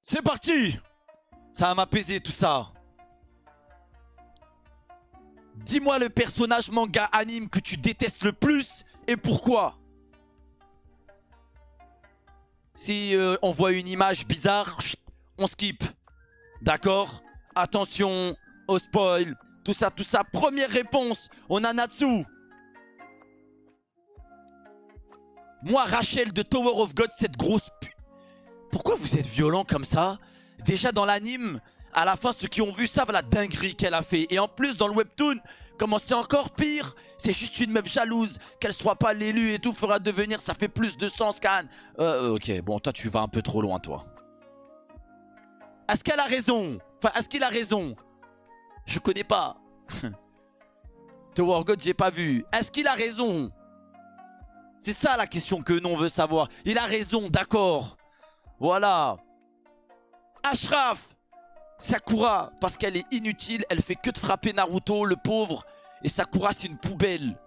C'est parti. Ça va m'apaiser tout ça. Dis-moi le personnage manga anime que tu détestes le plus et pourquoi. Si on voit une image bizarre, on skip. D'accord? Attention au spoil. Tout ça, tout ça. Première réponse, on a Natsu. Moi, Rachel de Tower of God, cette grosse pute. Pourquoi vous êtes violent comme ça? Déjà dans l'anime, à la fin, ceux qui ont vu savent la dinguerie qu'elle a fait. Et en plus, dans le webtoon, comment c'est encore pire? C'est juste une meuf jalouse. Qu'elle soit pas l'élue et tout fera devenir, ça fait plus de sens qu'Anne. Ok, bon, toi, tu vas un peu trop loin, toi. Est-ce qu'elle a raison? Enfin, est-ce qu'il a raison? Je connais pas. Tower of God, j'ai pas vu. Est-ce qu'il a raison? C'est ça la question que nous on veut savoir. Il a raison, d'accord. Voilà. Ashraf. Sakura, parce qu'elle est inutile, elle fait que de frapper Naruto, le pauvre. Et Sakura, c'est une poubelle.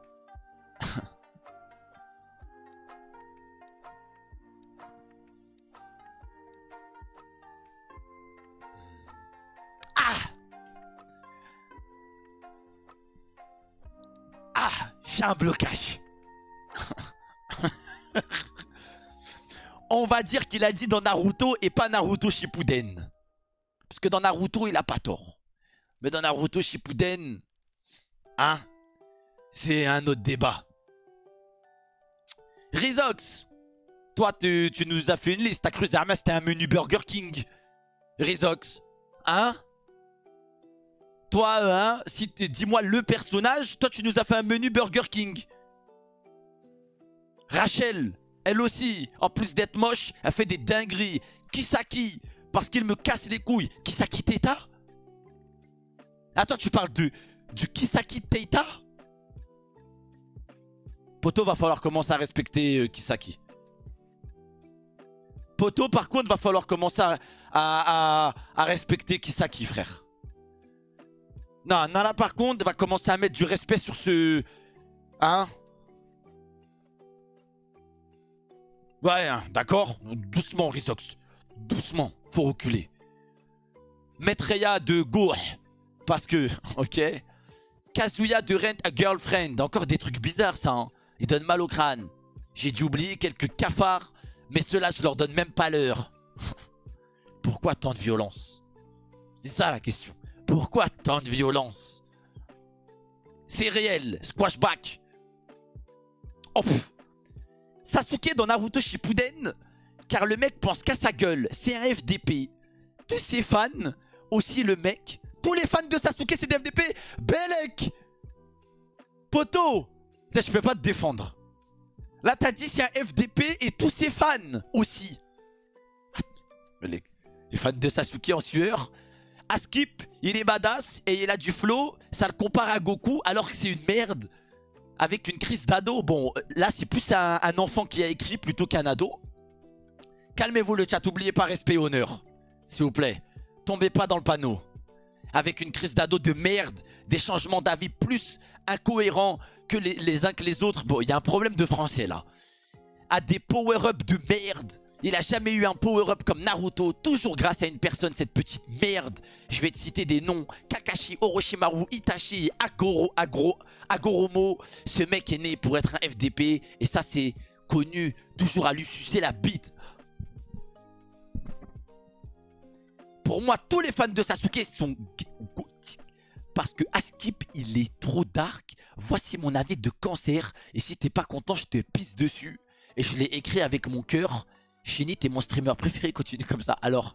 Ah! Ah! J'ai un blocage. On va dire qu'il a dit dans Naruto et pas Naruto Shippuden. Parce que dans Naruto, il a pas tort. Mais dans Naruto Shippuden, hein, c'est un autre débat. Rizox, toi, tu nous as fait une liste. T'as cru que c'était un menu Burger King. Rizox, hein? Toi, hein, dis-moi le personnage. Toi, tu nous as fait un menu Burger King. Rachel, elle aussi, en plus d'être moche, elle fait des dingueries. Kisaki, parce qu'il me casse les couilles. Kisaki Teita? Attends, tu parles du Kisaki Teita? Poto, va falloir commencer à respecter Kisaki. Poto, par contre, va falloir commencer à respecter Kisaki, frère. Non, Nala, par contre, va commencer à mettre du respect sur ce... Hein? Ouais, hein, d'accord. Doucement, Rizox. Doucement, faut reculer. Maitreya de Go. Parce que, ok. Kazuya de Rent a Girlfriend. Encore des trucs bizarres, ça. Hein. Ils donnent mal au crâne. J'ai dû oublier quelques cafards. Mais ceux-là, je leur donne même pas l'heure. Pourquoi tant de violence? C'est ça la question. Pourquoi tant de violence? C'est réel. Squashback. Oh, pff. Sasuke dans Naruto Shippuden, car le mec pense qu'à sa gueule, c'est un FDP. Tous ses fans, aussi le mec, tous les fans de Sasuke c'est des FDP. Belek, poto, là je peux pas te défendre. Là t'as dit c'est un FDP et tous ses fans aussi. Les fans de Sasuke en sueur. Askip, il est badass et il a du flow, ça le compare à Goku alors que c'est une merde. Avec une crise d'ado. Bon, là, c'est plus un enfant qui a écrit plutôt qu'un ado. Calmez-vous le chat, n'oubliez pas respect et honneur. S'il vous plaît. Tombez pas dans le panneau. Avec une crise d'ado de merde. Des changements d'avis plus incohérents que les uns que les autres. Bon, il y a un problème de français, là. A des power-up de merde. Il a jamais eu un power-up comme Naruto. Toujours grâce à une personne, cette petite merde. Je vais te citer des noms. Kakashi, Orochimaru, Itachi et Agoromo. Ce mec est né pour être un FDP. Et ça, c'est connu. Toujours à lui sucer la bite. Pour moi, tous les fans de Sasuke sont gothiques. Parce que Askip, il est trop dark. Voici mon avis de cancer. Et si t'es pas content, je te pisse dessus. Et je l'ai écrit avec mon cœur. Shinny, t'es mon streamer préféré, continue comme ça. Alors,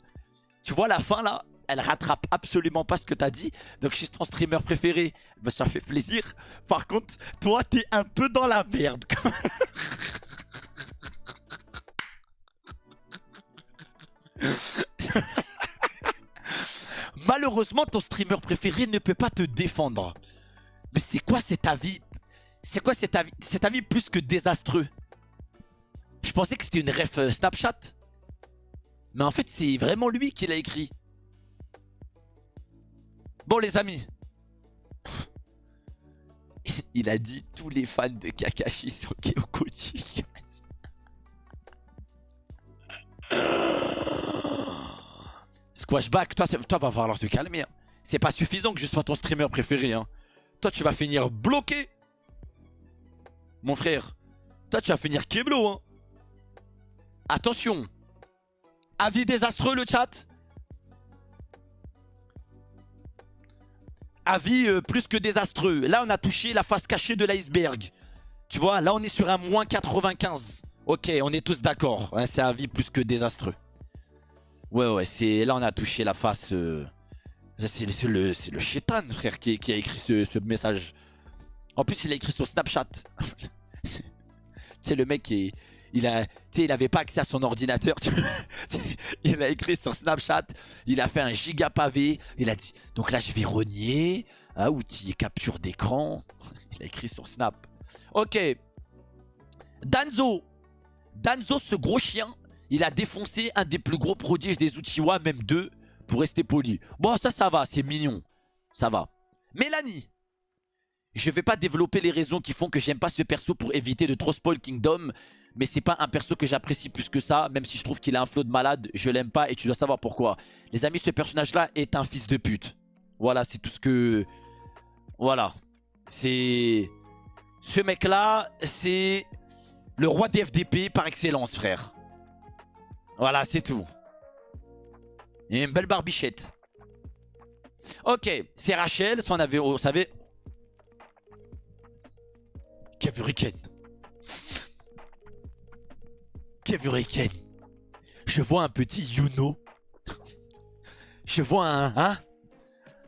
tu vois la fin là, elle rattrape absolument pas ce que t'as dit. Donc je suis ton streamer préféré, bah, ça fait plaisir. Par contre, toi t'es un peu dans la merde. Malheureusement, ton streamer préféré ne peut pas te défendre. Mais c'est quoi cet avis? C'est quoi cet avis? Cet avis plus que désastreux. Je pensais que c'était une ref Snapchat. Mais en fait, c'est vraiment lui qui l'a écrit. Bon, les amis. Il a dit tous les fans de Kakashi sont Kyokoti. Squashback, toi va falloir te calmer. Hein. C'est pas suffisant que je sois ton streamer préféré. Hein. Toi, tu vas finir bloqué. Mon frère. Toi, tu vas finir Keblo. Hein. Attention. Avis désastreux, le chat. Avis plus que désastreux. Là, on a touché la face cachée de l'iceberg. Tu vois, là, on est sur un moins 95. Ok, on est tous d'accord. Ouais, c'est avis plus que désastreux. Ouais, là, on a touché la face... C'est le chétan, frère, qui a écrit ce message. En plus, il a écrit sur Snapchat. Tu sais, le mec, il avait pas accès à son ordinateur. Il a écrit sur Snapchat. Il a fait un giga pavé. Il a dit, donc là, je vais renier. Ah, outil capture d'écran. Il a écrit sur Snap. Ok. Danzo. Danzo, ce gros chien, il a défoncé un des plus gros prodiges des Uchiwa, même deux. Pour rester poli. Bon, ça va, c'est mignon. Ça va. Mélanie. Je vais pas développer les raisons qui font que j'aime pas ce perso pour éviter de trop spoil Kingdom. Mais c'est pas un perso que j'apprécie plus que ça. Même si je trouve qu'il a un flow de malade, je l'aime pas et tu dois savoir pourquoi. Les amis, ce personnage-là est un fils de pute. Voilà, c'est tout ce que... Voilà. C'est... Ce mec-là, c'est le roi des FDP par excellence, frère. Voilà, c'est tout. Il y a une belle barbichette. Ok, c'est Rachel, on savait... Kevuriken. Kevuriken. Je vois un petit Yuno. Je vois un...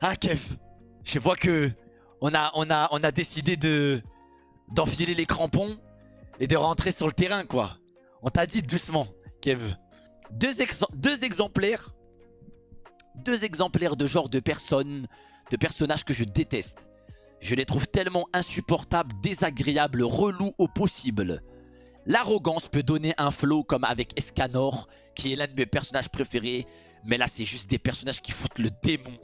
Hein, Kev. Je vois que... On a décidé d'enfiler les crampons et de rentrer sur le terrain, quoi. On t'a dit doucement, Kev. Deux exemplaires. Deux exemplaires de genre de personnages que je déteste. Je les trouve tellement insupportables, désagréables, relous au possible. L'arrogance peut donner un flow comme avec Escanor, qui est l'un de mes personnages préférés. Mais là, c'est juste des personnages qui foutent le démon.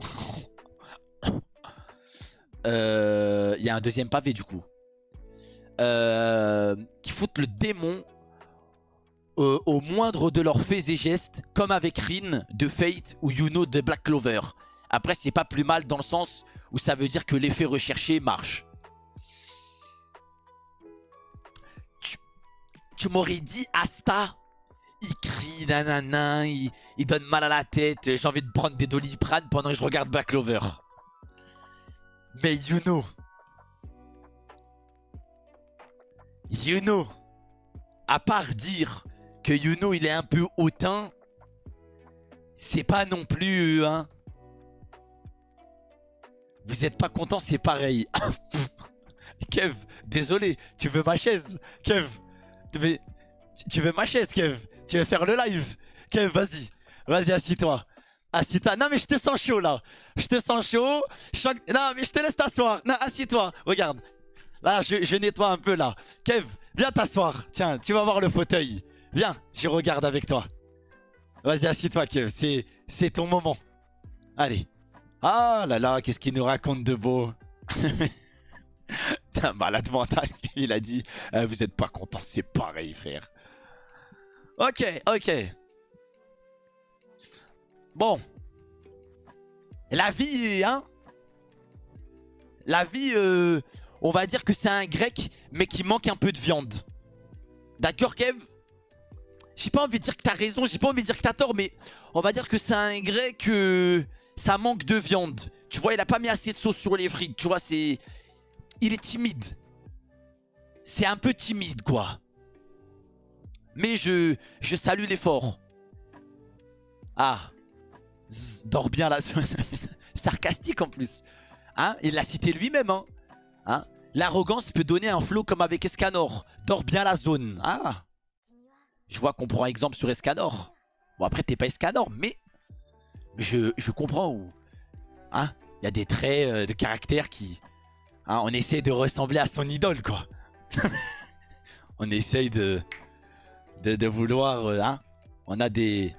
Il y a un deuxième pavé du coup. Qui foutent le démon au moindre de leurs faits et gestes, comme avec Rin de Fate ou Yuno de Black Clover. Après, c'est pas plus mal dans le sens où ça veut dire que l'effet recherché marche. Tu m'aurais dit Asta, il crie, nanana, il donne mal à la tête, j'ai envie de prendre des Doliprane pendant que je regarde Black Clover. Mais Yuno, à part dire que Yuno il est un peu hautain, c'est pas non plus, hein. Vous êtes pas content, c'est pareil. Kev, désolé, tu veux ma chaise, Kev. Tu veux ma chaise, Kev. Tu veux faire le live, Kev, vas-y. Vas-y, assis-toi. Assis-toi. Non, mais je te sens chaud, là. Je te sens chaud. Non, mais je te laisse t'asseoir. Non, assis-toi. Regarde. Là, je nettoie un peu, là. Kev, viens t'asseoir. Tiens, tu vas voir le fauteuil. Viens, je regarde avec toi. Vas-y, assis-toi, Kev. C'est ton moment. Allez. Ah là là, qu'est-ce qu'il nous raconte de beau. T'es un malade mental. Il a dit, vous êtes pas content, c'est pareil, frère. Ok. Bon. La vie, hein. La vie, on va dire que c'est un grec, mais qui manque un peu de viande. D'accord, Kev? J'ai pas envie de dire que t'as raison, j'ai pas envie de dire que t'as tort, mais on va dire que c'est un grec, ça manque de viande. Tu vois, il a pas mis assez de sauce sur les frites, tu vois, c'est... Il est timide. C'est un peu timide, quoi. Mais je salue l'effort. Ah. Dors bien la zone. Sarcastique en plus. Hein? Il l'a cité lui-même. Hein? L'arrogance peut donner un flow comme avec Escanor. Dors bien la zone. Ah. Je vois qu'on prend exemple sur Escanor. Bon, après, t'es pas Escanor, mais je comprends où. Hein? Il y a des traits de caractère qui... Hein, on essaie de ressembler à son idole, quoi. On essaye de vouloir... hein, on a des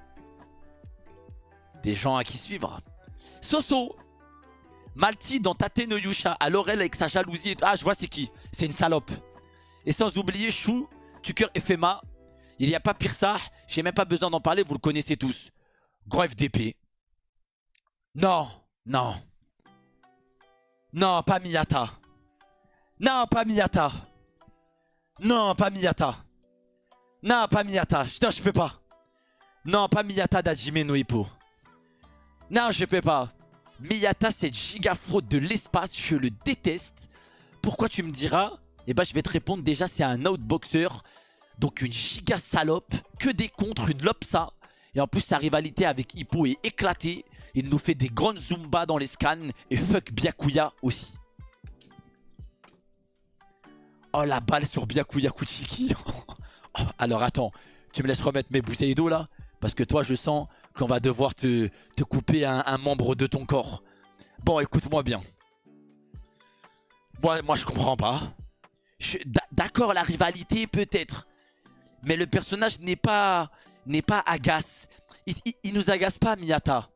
gens à qui suivre. Soso. Malti dans Tate no Yusha, à Laurel avec sa jalousie. Et... Ah, je vois c'est qui. C'est une salope. Et sans oublier Chou, Tucker et Fema. Il n'y a pas pire ça. J'ai même pas besoin d'en parler, vous le connaissez tous. Gros FDP. Non, non, non, pas Miyata. Non, pas Miyata. Non, pas Miyata. Non, pas Miyata. Non, je peux pas. Non, pas Miyata d'Hajime no Ippo. Non, je peux pas. Miyata, cette giga fraude de l'espace, je le déteste. Pourquoi tu me diras? Eh ben, je vais te répondre. Déjà, c'est un outboxer. Donc, une giga salope. Que des contres, une lopsa. Et en plus, sa rivalité avec Hippo est éclatée. Il nous fait des grandes Zumba dans les scans. Et fuck Byakuya aussi. Oh, la balle sur Byakuya Kuchiki. Oh, alors, attends. Tu me laisses remettre mes bouteilles d'eau, là? Parce que toi, je sens qu'on va devoir te couper un membre de ton corps. Bon, écoute-moi bien. Moi, je comprends pas. D'accord, la rivalité, peut-être. Mais le personnage n'est pas agace. Il nous agace pas, Miyata.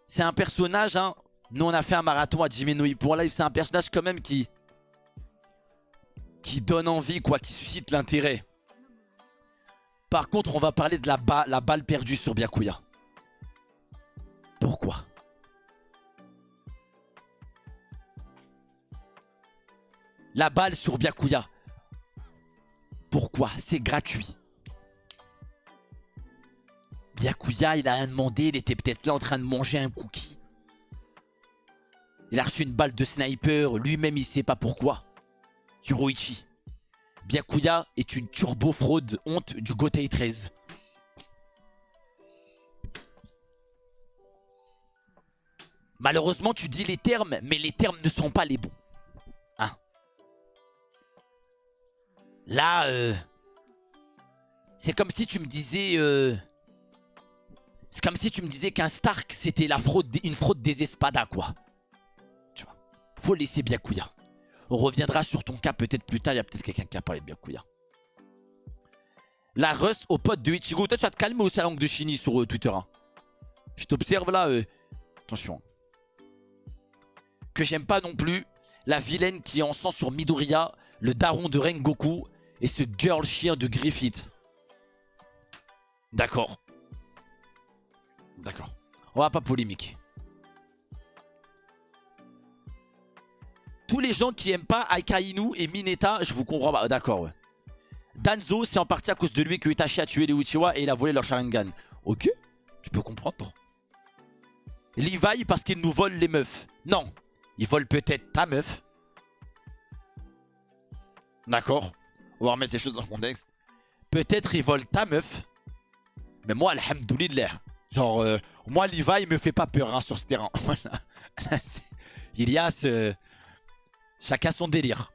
C'est un personnage, hein. Nous, on a fait un marathon à Hajime no Ippo en live. C'est un personnage quand même qui donne envie, quoi, qui suscite l'intérêt. Par contre, on va parler de la balle perdue sur Byakuya. Pourquoi? La balle sur Byakuya. Pourquoi? C'est gratuit. Byakuya, il a rien demandé. Il était peut-être là en train de manger un cookie. Il a reçu une balle de sniper. Lui-même, il sait pas pourquoi. Yuroichi. Byakuya est une turbo fraude honte du Gotei 13. Malheureusement, tu dis les termes, mais les termes ne sont pas les bons. Hein? Là, c'est comme si tu me disais... c'est comme si tu me disais qu'un Stark, c'était une fraude des espadas, quoi. Tu vois. Faut laisser Byakuya. On reviendra sur ton cas peut-être plus tard. Il y a peut-être quelqu'un qui a parlé de Byakuya. La Russ au pote de Ichigo. Toi, tu vas te calmer au salon de Shini sur Twitter. Hein. Je t'observe là. Attention. Que j'aime pas non plus. La vilaine qui est en sang sur Midoriya. Le daron de Rengoku. Et ce girl chien de Griffith. D'accord. D'accord. On va pas polémiquer. Tous les gens qui aiment pas Akainu et Mineta, je vous comprends pas. D'accord, ouais. Danzo, c'est en partie à cause de lui que Itachi a tué les Uchiwa et il a volé leur Sharingan. Ok, tu peux comprendre. Levi, parce qu'il nous vole les meufs. Non, il vole peut-être ta meuf. D'accord. On va remettre les choses dans le contexte. Peut-être il vole ta meuf. Mais moi, alhamdoulilah. Genre, moi, Levi, il me fait pas peur hein, sur ce terrain. Il y a ce... Chacun son délire.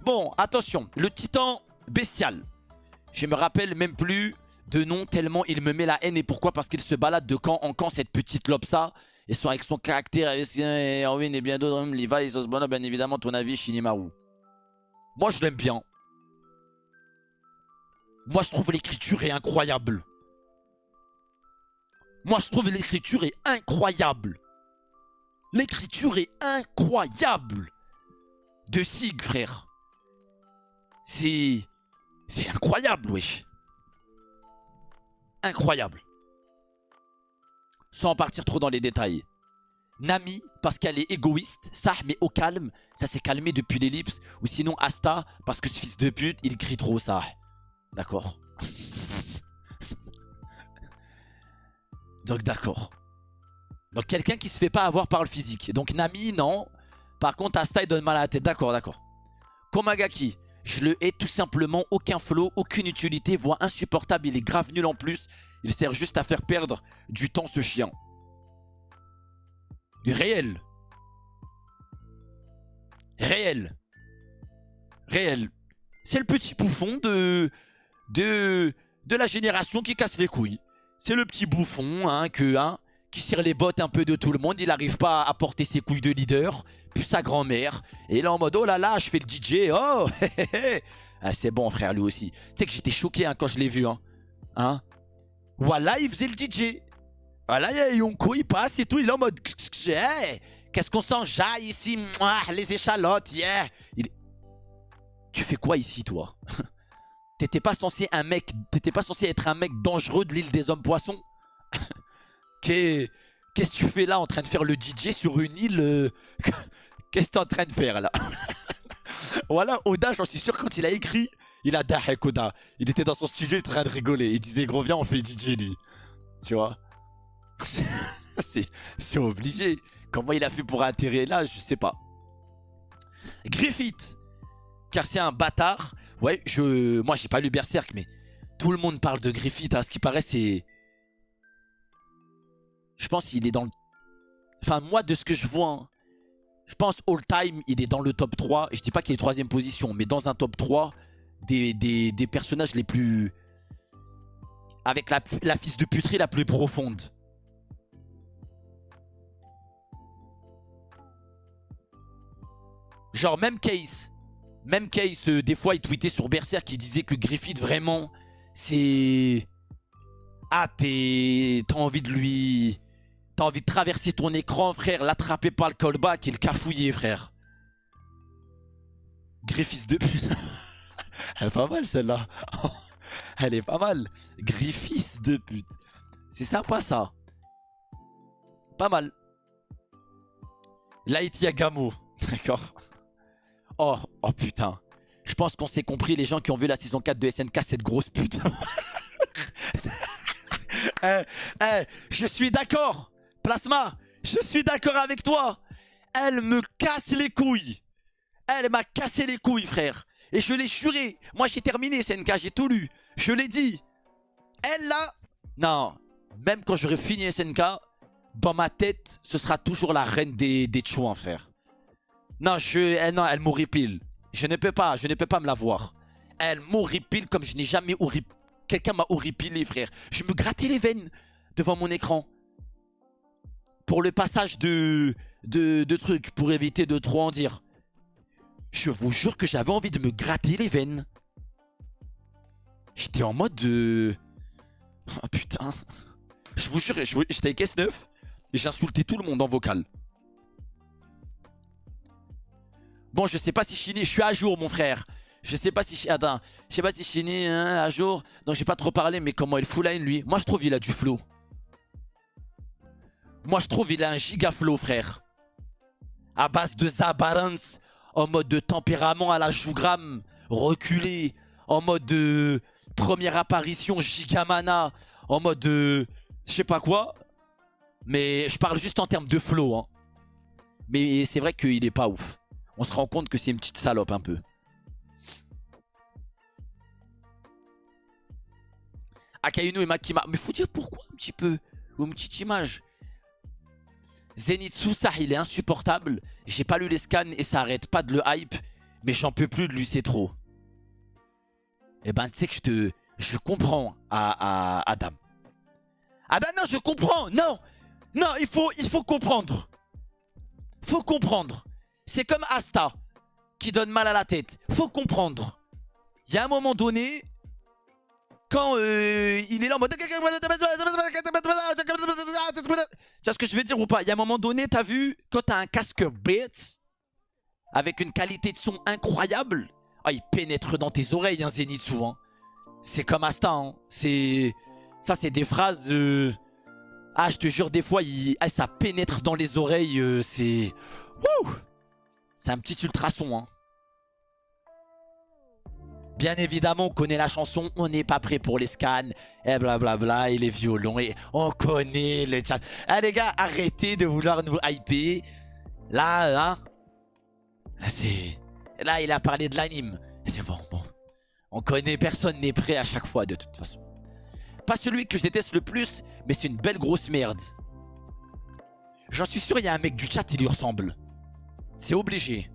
Bon, attention. Le titan bestial. Je me rappelle même plus de nom tellement il me met la haine. Et pourquoi? Parce qu'il se balade de camp en camp, cette petite lopsa. Et avec son caractère, Erwin et bien d'autres, Levi et Sosbona, bien évidemment, ton avis, Shinimaru. Moi, je l'aime bien. Moi, je trouve l'écriture est incroyable. Moi, je trouve l'écriture est incroyable. L'écriture est incroyable. De Sig, frère. C'est incroyable, wesh. Incroyable. Sans partir trop dans les détails. Nami, parce qu'elle est égoïste. Ça, mais au calme. Ça s'est calmé depuis l'ellipse. Ou sinon Asta, parce que ce fils de pute, il crie trop, ça. D'accord. Donc d'accord. Donc quelqu'un qui se fait pas avoir par le physique. Donc Nami, non. Par contre, Asta, il donne mal à la tête. D'accord, d'accord. Komagaki, je le hais tout simplement. Aucun flow, aucune utilité. Voix insupportable, il est grave nul en plus. Il sert juste à faire perdre du temps, ce chien. Réel. Réel. Réel. C'est le petit bouffon de la génération qui casse les couilles. C'est le petit bouffon hein, qui tire les bottes un peu de tout le monde. Il n'arrive pas à porter ses couilles de leader. Puis sa grand-mère. Et il est en mode oh là là, je fais le DJ. Oh ah, c'est bon, frère, lui aussi. Tu sais que j'étais choqué hein, quand je l'ai vu. Hein. Voilà, il faisait le DJ. Voilà, il y a Yonko, il passe et tout. Il est en mode hey, qu'est-ce qu'on s'enjaille ici? Mouah, les échalotes, yeah. Tu fais quoi ici, toi? T'étais pas censé être un mec dangereux de l'île des hommes poissons? Qu'est-ce que tu fais là en train de faire le DJ sur une île Qu'est-ce que t'es en train de faire là? Voilà, Oda, j'en suis sûr, quand il a écrit, il a dahek Oda. Il était dans son studio, il était en train de rigoler. Il disait, gros, viens, on fait DJ, lui. Tu vois? C'est obligé. Comment il a fait pour atterrir là, je sais pas. Griffith, car c'est un bâtard. Ouais, moi j'ai pas lu Berserk, mais tout le monde parle de Griffith. À ce qui paraît, c'est... Je pense qu'il est dans le... Enfin, moi, de ce que je vois, hein, je pense all time, il est dans le top 3. Je dis pas qu'il est 3ème position, mais dans un top 3 des personnages les plus... Avec la fils de puterie la plus profonde. Genre même Case, des fois il tweetait sur Berserk qui disait que Griffith vraiment c'est... Ah t'as envie de lui... T'as envie de traverser ton écran frère, l'attraper par le callback et le cafouiller frère. Griffith de pute. Elle est pas mal celle-là. Elle est pas mal. Griffith de pute. C'est sympa ça. Pas mal. Light Yagamo. D'accord. Oh putain. Je pense qu'on s'est compris les gens qui ont vu la saison 4 de SNK, cette grosse pute. Je suis d'accord. Plasma, je suis d'accord avec toi. Elle me casse les couilles. Elle m'a cassé les couilles frère. Et je l'ai juré. Moi j'ai terminé SNK, j'ai tout lu. Je l'ai dit. Elle là, non. Même quand j'aurai fini SNK, dans ma tête, ce sera toujours la reine des chouans frère. Non, non, elle m'horripile. Je ne peux pas me la voir. Elle m'horripile comme je n'ai jamais horripilé. Quelqu'un m'a horripilé, frère. Je me grattais les veines devant mon écran. Pour le passage de trucs, pour éviter de trop en dire. Je vous jure que j'avais envie de me gratter les veines. J'étais en mode de... Oh putain. Je vous jure, j'étais avec S9 et j'insultais tout le monde en vocal. Bon, je sais pas si Shiny, je suis à jour, mon frère. Je sais pas si... Attends, je sais pas si Shiny hein, à jour. Donc, j'ai pas trop parlé, mais comment il full line, lui. Moi, je trouve il a du flow. Moi, je trouve il a un giga flow, frère. À base de Zabarans, en mode de tempérament à la Jougram, reculé, en mode de première apparition gigamana, en mode de... Je sais pas quoi. Mais je parle juste en termes de flow, hein. Mais c'est vrai qu'il est pas ouf. On se rend compte que c'est une petite salope un peu. Akainu et Makima. Mais faut dire pourquoi un petit peu. Ou une petite image. Zenitsu, ça il est insupportable. J'ai pas lu les scans et ça arrête pas de le hype. Mais j'en peux plus de lui, c'est trop. Et ben tu sais que je comprends à Adam. Adam non je comprends. Non. Non il faut comprendre. Faut comprendre. C'est comme Asta qui donne mal à la tête. Faut comprendre. Il y a un moment donné, quand il est là en mode... Tu vois ce que je veux dire ou pas? Il y a un moment donné, t'as vu, quand t'as un casque Beats, avec une qualité de son incroyable, ah, il pénètre dans tes oreilles, hein, Zenitsu. Hein. C'est comme Asta. Hein. Ça, c'est des phrases... Ah, je te jure, des fois, ça pénètre dans les oreilles. C'est... Wouh! C'est un petit ultrason, hein. Bien évidemment, on connaît la chanson, on n'est pas prêt pour les scans, et blablabla, et les violons, et on connaît le chat. Ah les gars, arrêtez de vouloir nous hyper. Là, hein. Là, il a parlé de l'anime. C'est bon. On connaît, personne n'est prêt à chaque fois, de toute façon. Pas celui que je déteste le plus, mais c'est une belle grosse merde. J'en suis sûr, il y a un mec du chat qui lui ressemble. C'est obligé.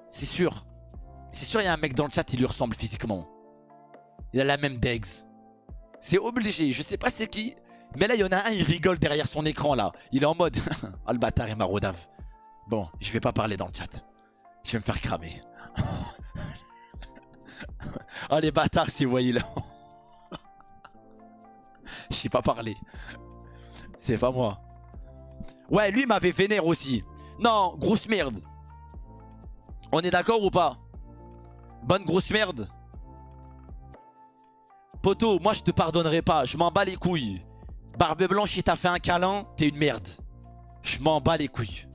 C'est sûr. C'est sûr, il y a un mec dans le chat qui lui ressemble physiquement. Il a la même degs. C'est obligé. Je sais pas c'est qui. Mais là, il y en a un, il rigole derrière son écran là. Il est en mode... Oh le bâtard est marodave. Bon, je vais pas parler dans le chat. Je vais me faire cramer. Oh les bâtards, c'est voyez là. Je sais pas parler. C'est pas moi. Ouais, lui m'avait vénère aussi. Non, grosse merde. On est d'accord ou pas? Bonne grosse merde. Poto, moi je te pardonnerai pas. Je m'en bats les couilles. Barbe Blanche, il t'a fait un câlin, t'es une merde. Je m'en bats les couilles.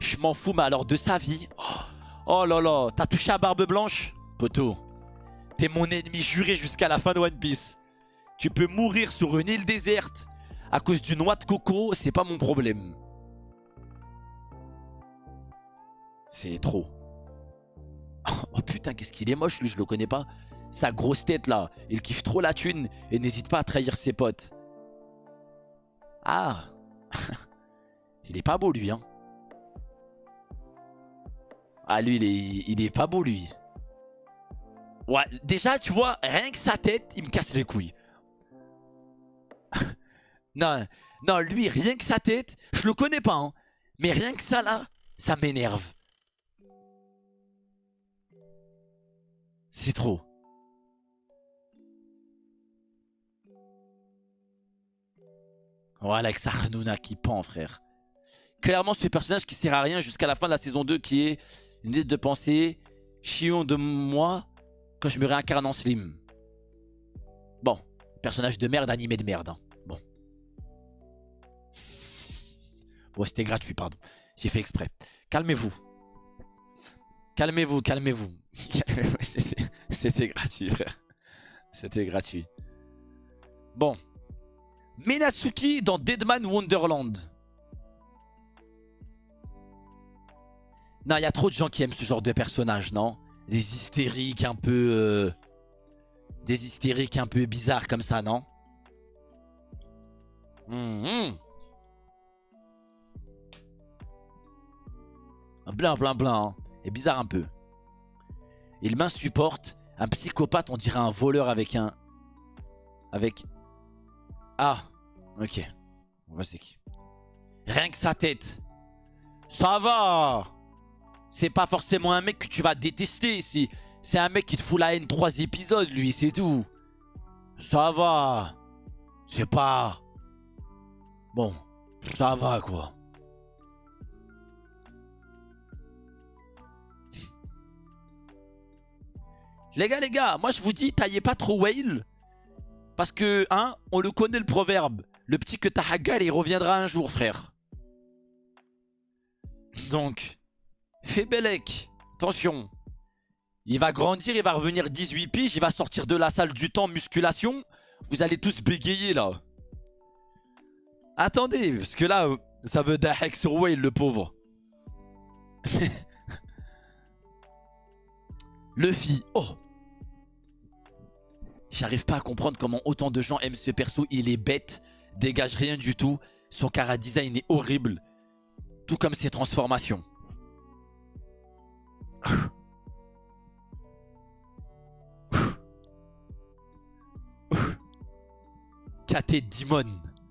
Je m'en fous, mais alors de sa vie. Oh là là, t'as touché à Barbe Blanche? Poto, t'es mon ennemi juré jusqu'à la fin de One Piece. Tu peux mourir sur une île déserte à cause d'une noix de coco, c'est pas mon problème. C'est trop. Oh putain, qu'est-ce qu'il est moche lui, je le connais pas. Sa grosse tête là, il kiffe trop la thune et n'hésite pas à trahir ses potes. Ah. Il est pas beau lui, hein. Ah lui, il est pas beau lui. Ouais, déjà tu vois, rien que sa tête, il me casse les couilles. Non, non, lui, rien que sa tête, je le connais pas, hein. Mais rien que ça là, ça m'énerve. C'est trop. Voilà, avec sa Hanouna qui pend, frère. Clairement, ce personnage qui sert à rien jusqu'à la fin de la saison 2, qui est une idée de pensée. Chion de moi quand je me réincarne en Slim. Bon, personnage de merde, animé de merde. Hein. Bon. Bon, c'était gratuit, pardon. J'ai fait exprès. Calmez-vous. Calmez-vous, calmez-vous. C'était gratuit, frère. C'était gratuit. Bon. Minatsuki dans Deadman Wonderland. Non, il y a trop de gens qui aiment ce genre de personnage, non? Des hystériques un peu... Des hystériques un peu bizarres comme ça, non? Blanc, blanc, blanc. Hein. Et bizarre un peu. Il m'insupporte. Un psychopathe, on dirait un voleur avec un... Avec... Ah, ok. On voit c'est qui. Rien que sa tête. Ça va. C'est pas forcément un mec que tu vas détester ici. C'est un mec qui te fout la haine 3 épisodes, lui, c'est tout. Ça va. C'est pas... Bon, ça va, quoi. Les gars, moi je vous dis, taillez pas trop Whale. Parce que, hein, on le connaît le proverbe. Le petit que t'as à gueule, il reviendra un jour, frère. Donc, Fébelec, attention. Il va grandir, il va revenir 18 piges, il va sortir de la salle du temps musculation. Vous allez tous bégayer, là. Attendez, parce que là, ça veut d'Ahek sur Whale, le pauvre. Luffy, oh. J'arrive pas à comprendre comment autant de gens aiment ce perso. Il est bête, dégage rien du tout. Son chara design est horrible. Tout comme ses transformations. KT Dimon.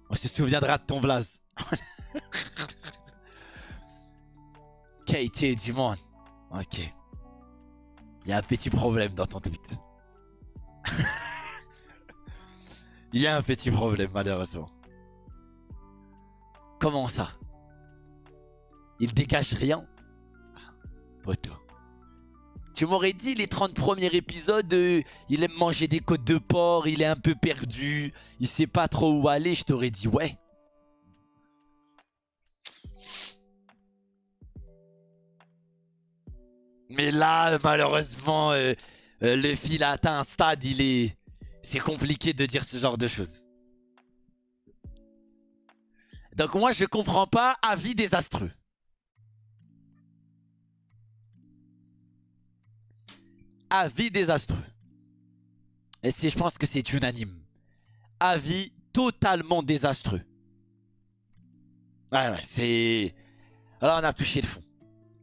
On se souviendra de ton blaze. KT Dimon. Ok. Il y a un petit problème dans ton tweet. Il y a un petit problème, malheureusement. Comment ça? Il dégage rien? Poto. Tu m'aurais dit les 30 premiers épisodes, il aime manger des côtes de porc, il est un peu perdu, il sait pas trop où aller, je t'aurais dit ouais. Mais là, malheureusement, le fil a atteint un stade, c'est compliqué de dire ce genre de choses. Donc moi, je comprends pas, avis désastreux. Avis désastreux. Et je pense que c'est unanime. Avis totalement désastreux. Ouais, c'est... Là, on a touché le fond.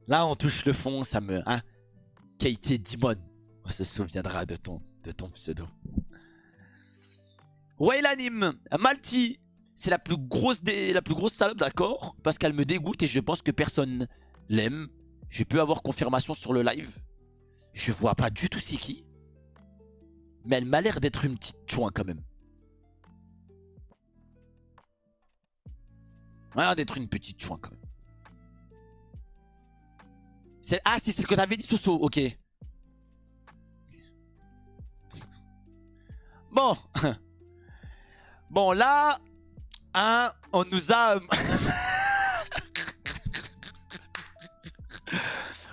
Là, on touche le fond, ça me... Hein? Katie Dimon. On se souviendra de ton pseudo. Whale Anime. Malty. C'est la plus grosse salope, d'accord? Parce qu'elle me dégoûte et je pense que personne l'aime. Je peux avoir confirmation sur le live. Je vois pas du tout c'est qui. Mais elle m'a l'air d'être une petite chouin quand même. Elle a l'air d'être une petite chouin quand même. Ah, c'est celle que t'avais dit, Soso, ok. Bon. Bon, là, Hein, on nous a...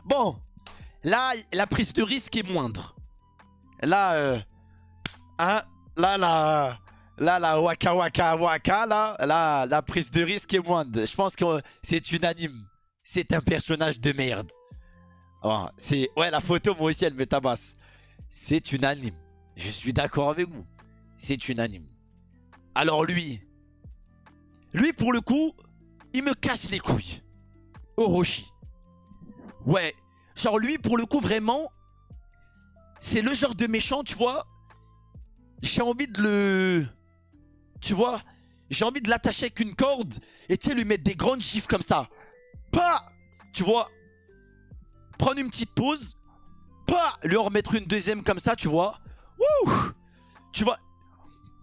Bon, là, la prise de risque est moindre. Là, hein, là, la waka waka waka, là, la prise de risque est moindre. Je pense que c'est unanime. C'est un personnage de merde. Oh, ouais, la photo, moi aussi, elle me tabasse. C'est unanime. Je suis d'accord avec vous. C'est unanime. Alors lui, pour le coup, il me casse les couilles. Orochi. Ouais, genre lui, pour le coup, vraiment, c'est le genre de méchant, tu vois. J'ai envie de le... Tu vois, j'ai envie de l'attacher avec une corde et tu sais, lui mettre des grandes gifles comme ça. Pas, tu vois, prendre une petite pause, pas, lui en remettre une deuxième comme ça, tu vois. Wouh, tu vois,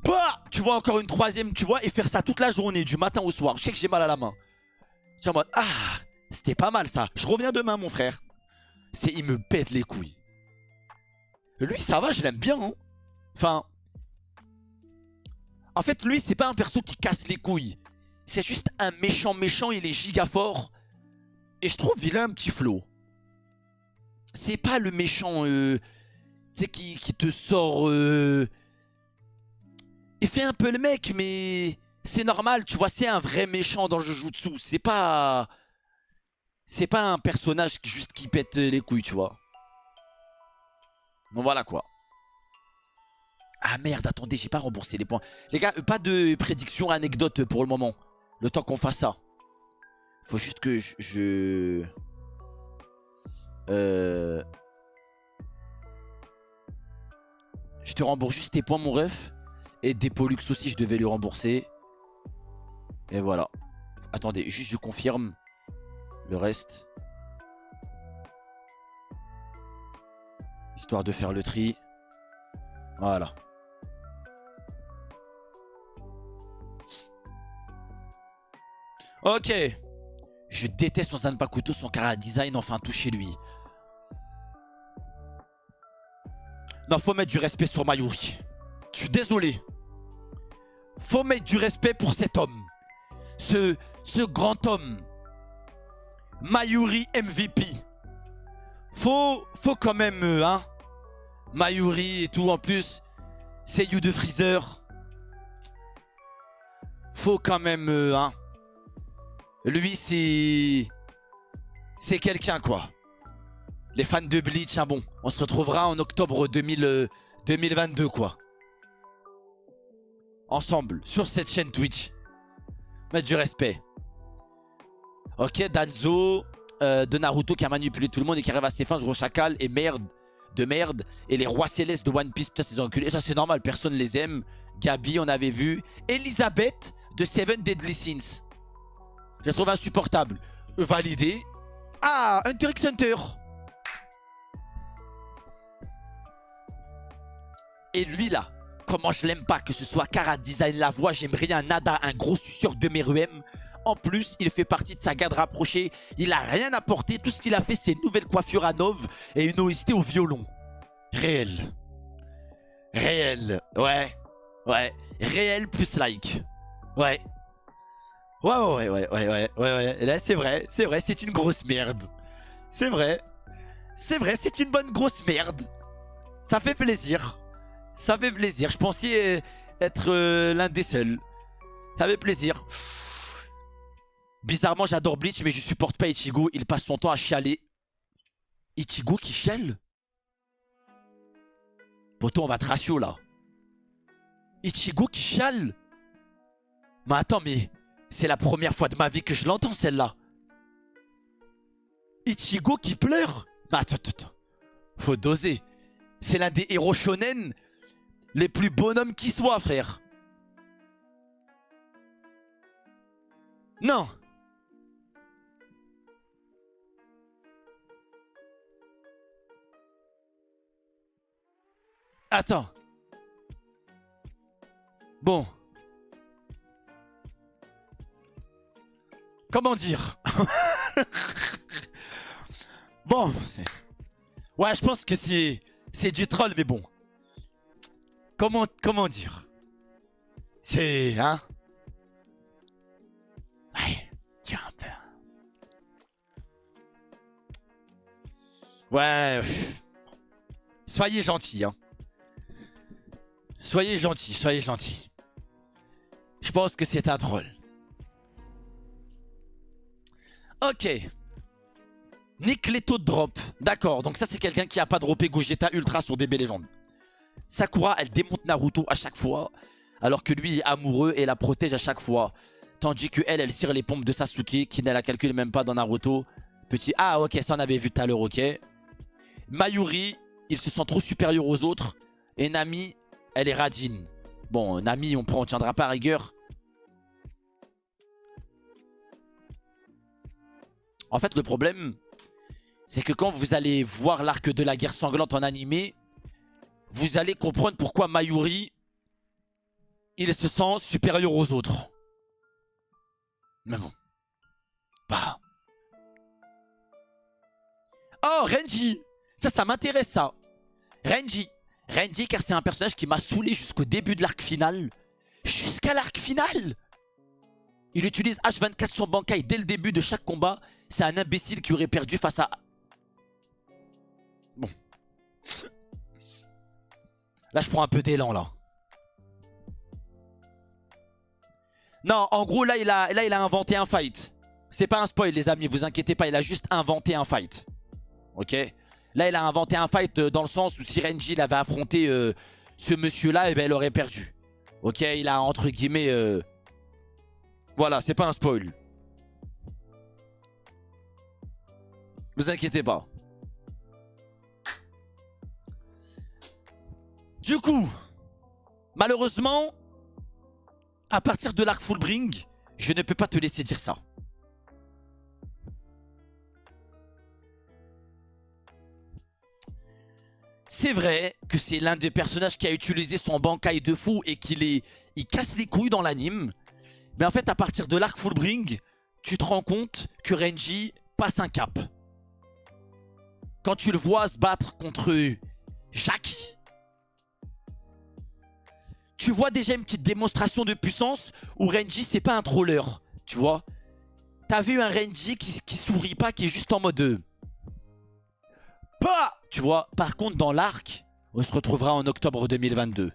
pas, tu vois, encore une troisième, tu vois, et faire ça toute la journée, du matin au soir. Je sais que j'ai mal à la main. J'ai en mode, ah, c'était pas mal ça. Je reviens demain, mon frère. Il me pète les couilles. Lui, ça va, je l'aime bien. Hein. Enfin, en fait, lui, c'est pas un perso qui casse les couilles. C'est juste un méchant, il est giga fort. Et je trouve il a un petit flow. C'est pas le méchant, tu sais, qui te sort... Il fait un peu le mec, mais c'est normal, tu vois, c'est un vrai méchant dans Jujutsu. C'est pas un personnage juste qui pète les couilles, tu vois. Bon, voilà quoi. Ah merde, attendez, j'ai pas remboursé les points. Les gars, pas de prédiction, anecdote pour le moment. Le temps qu'on fasse ça. Faut juste que je te rembourse juste tes points, mon ref. Et des Pollux aussi, je devais lui rembourser. Et voilà. Attendez, juste je confirme le reste. Histoire de faire le tri. Voilà. Ok. Je déteste son Zanpakuto, son Kara Design, enfin tout chez lui. Non, faut mettre du respect sur Mayuri. Je suis désolé. Faut mettre du respect pour cet homme. Ce grand homme. Mayuri MVP. Faut quand même, hein. Mayuri et tout, en plus. Seiyu de Freezer. Faut quand même, hein. Lui, c'est quelqu'un, quoi. Les fans de Bleach, hein, bon. On se retrouvera en octobre 2022, quoi. Ensemble, sur cette chaîne Twitch. Mettre du respect. Ok, Danzo de Naruto qui a manipulé tout le monde et qui arrive à ses fins, Gros Chacal et merde de merde. Et les rois célestes de One Piece, putain, ces enculés. Et ça, c'est normal, personne les aime. Gabi, on avait vu. Elisabeth de Seven Deadly Sins. Je la trouve insupportable. Validé. Ah, Hunter x Hunter. Et lui, là, comment je l'aime pas, que ce soit Kara Design, la voix, j'aime rien, nada, un gros suceur de Meruem. En plus, il fait partie de sa garde rapprochée. Il a rien apporté. Tout ce qu'il a fait, c'est une nouvelle coiffure à Nov et une OST au violon. Réel. Réel. Ouais. Ouais. Réel plus like. Ouais. Ouais. Là, c'est vrai. C'est vrai, c'est une grosse merde. C'est vrai. C'est vrai, c'est une bonne grosse merde. Ça fait plaisir. Ça fait plaisir. Je pensais être l'un des seuls. Ça fait plaisir. Bizarrement, j'adore Bleach, mais je supporte pas Ichigo. Il passe son temps à chialer. Ichigo qui chiale? Poto, on va te ratio là. Ichigo qui chiale? Mais attends, mais c'est la première fois de ma vie que je l'entends celle-là. Ichigo qui pleure? Mais attends. Faut doser. C'est l'un des héros shonen les plus bonhommes qui soient, frère. Non. Attends. Bon. Comment dire? Bon. Ouais, je pense que c'est du troll, mais bon. Comment dire? C'est... Hein? Ouais. Soyez gentils, hein. Soyez gentils, soyez gentils. Je pense que c'est un troll. Ok. Nick Leto drop. D'accord, donc ça c'est quelqu'un qui a pas droppé Gogeta Ultra sur DB Legend. Sakura, elle démonte Naruto à chaque fois, alors que lui est amoureux et la protège à chaque fois. Tandis que elle cire les pompes de Sasuke, qui ne la calcule même pas dans Naruto. Petit... Ah ok, ça on avait vu tout à l'heure, ok. Mayuri, il se sent trop supérieur aux autres. Et Nami, elle est radine. Bon, Nami, on tiendra pas à rigueur. En fait, le problème, c'est que quand vous allez voir l'arc de la guerre sanglante en animé, vous allez comprendre pourquoi Mayuri, il se sent supérieur aux autres. Mais bon. Bah. Oh, Renji. Ça m'intéresse, ça. Renji, car c'est un personnage qui m'a saoulé jusqu'au début de l'arc final. Jusqu'à l'arc final. Il utilise H24 son Bankai dès le début de chaque combat. C'est un imbécile qui aurait perdu face à... Bon. Là, je prends un peu d'élan, là. Non, en gros, là, il a inventé un fight. C'est pas un spoil, les amis, vous inquiétez pas. Il a juste inventé un fight. Ok. Là, il a inventé un fight dans le sens où si Renji l'avait affronté ce monsieur-là, eh ben, il aurait perdu. Ok, il a entre guillemets... Voilà, c'est pas un spoil. Vous inquiétez pas. Du coup, malheureusement, à partir de l'arc Fullbring, je ne peux pas te laisser dire ça. C'est vrai que c'est l'un des personnages qui a utilisé son Bankai de fou et qu'il casse les couilles dans l'anime. Mais en fait, à partir de l'arc Fullbring, tu te rends compte que Renji passe un cap. Quand tu le vois se battre contre Jackie, tu vois déjà une petite démonstration de puissance où Renji, c'est pas un troller, tu vois. T'as vu un Renji qui sourit pas, qui est juste en mode... Bah, tu vois. Par contre, dans l'arc, on se retrouvera en octobre 2022.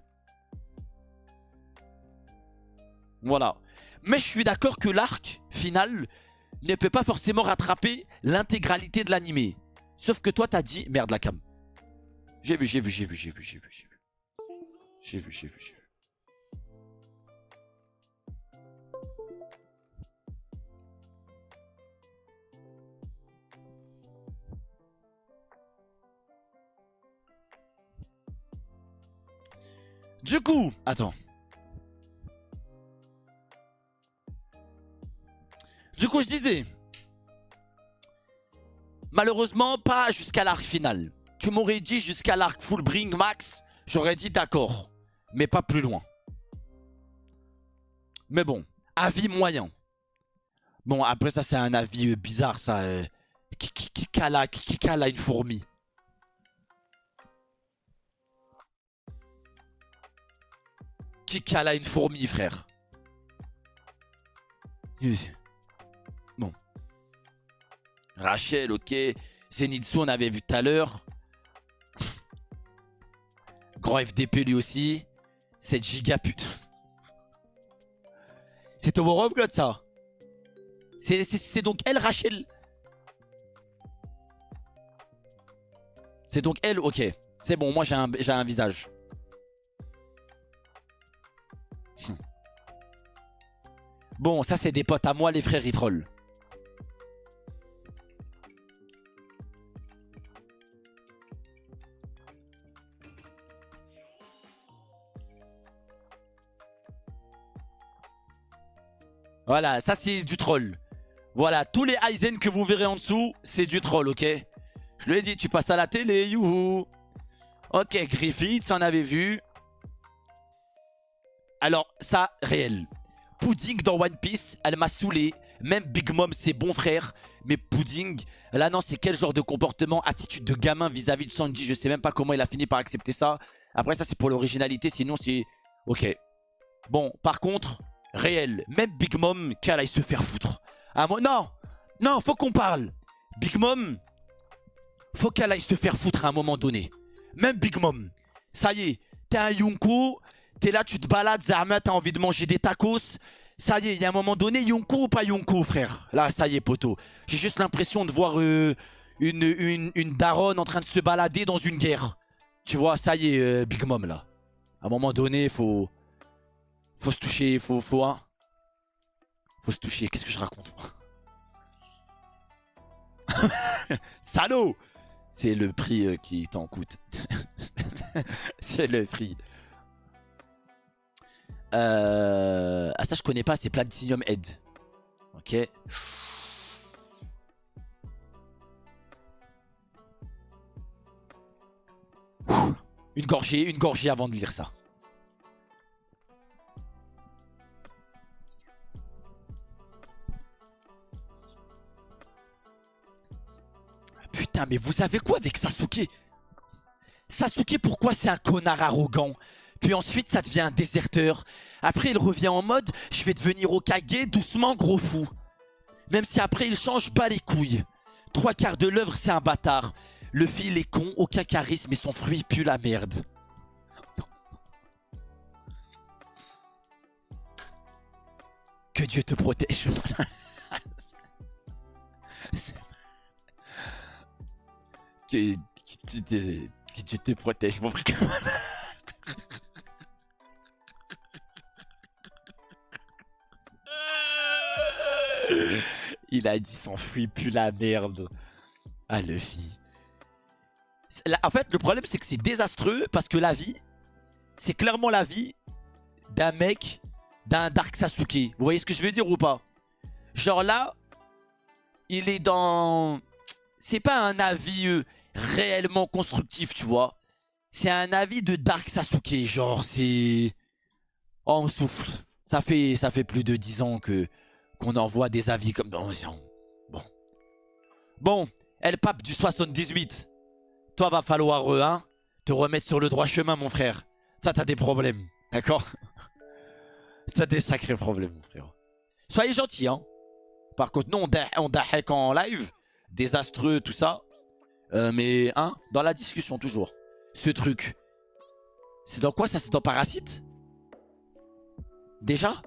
Voilà. Mais je suis d'accord que l'arc final ne peut pas forcément rattraper l'intégralité de l'animé. Sauf que toi, t'as dit... Merde, la cam. J'ai vu. Du coup, attends. Du coup, je disais, malheureusement, pas jusqu'à l'arc final. Tu m'aurais dit jusqu'à l'arc Fullbring max, j'aurais dit d'accord, mais pas plus loin. Mais bon, avis moyen. Bon, après ça, c'est un avis bizarre, ça. Qui cala une fourmi? Qui cala une fourmi, frère? Bon. Rachel, ok. Zenitsu, on avait vu tout à l'heure. Grand FDP lui aussi. 7 giga putain. C'est Tower of God, ça. C'est donc elle, Rachel. C'est donc elle, ok. C'est bon, moi j'ai un visage. Bon, ça c'est des potes à moi, les frères, ils trollent. Voilà, ça c'est du troll. Voilà, tous les Aizen que vous verrez en dessous, c'est du troll, ok? Je lui ai dit, tu passes à la télé, youhou. Ok, Griffith, on avait vu. Alors, ça, réel. Pudding dans One Piece, elle m'a saoulé. Même Big Mom, c'est bon frère. Mais Pudding, là non, c'est quel genre de comportement, attitude de gamin vis-à-vis de Sanji. Je sais même pas comment il a fini par accepter ça. Après ça, c'est pour l'originalité, sinon c'est... Ok. Bon, par contre, réel. Même Big Mom, qu'elle aille se faire foutre. Ah, moi... Non, non, faut qu'on parle. Big Mom, faut qu'elle aille se faire foutre à un moment donné. Même Big Mom. Ça y est, t'es un Yunko, t'es là, tu te balades, Zahma, t'as envie de manger des tacos. Ça y est, il y a un moment donné, Yunko ou pas Yunko, frère. Là, ça y est, poto. J'ai juste l'impression de voir une daronne en train de se balader dans une guerre. Tu vois, ça y est, Big Mom, là. À un moment donné, faut se toucher, hein. Faut se toucher, qu'est-ce que je raconte, moi? Salaud! C'est le prix qui t'en coûte. C'est le prix. Ah ça je connais pas, c'est Platinum Head. Ok. Une gorgée avant de lire ça. Putain, mais vous savez quoi avec Sasuke? Sasuke, pourquoi c'est un connard arrogant? Puis ensuite, ça devient un déserteur. Après, il revient en mode « Je vais devenir Hokage doucement, gros fou. » Même si après, il change pas les couilles. 3/4 de l'œuvre, c'est un bâtard. Le fil est con, aucun charisme et son fruit pue la merde. Que Dieu te protège. Que Dieu te protège, mon frère. Il a dit s'enfuit plus la merde. Ah, le vie. En fait, le problème, c'est que c'est désastreux parce que la vie, c'est clairement la vie d'un mec, d'un Dark Sasuke. Vous voyez ce que je veux dire ou pas? Genre là, il est dans... C'est pas un avis réellement constructif, tu vois. C'est un avis de Dark Sasuke. Genre, c'est... Oh, on souffle. Ça fait plus de 10 ans qu'on envoie des avis comme... Bon. Bon, El Pape du 78. Toi, va falloir hein, te remettre sur le droit chemin, mon frère. Ça, t'as des problèmes. D'accord? T'as des sacrés problèmes, mon frère. Soyez gentils, hein. Par contre, nous, on hack en live. Désastreux, tout ça. Mais, hein, dans la discussion, toujours. Ce truc. C'est dans quoi ça? C'est dans Parasite? Déjà?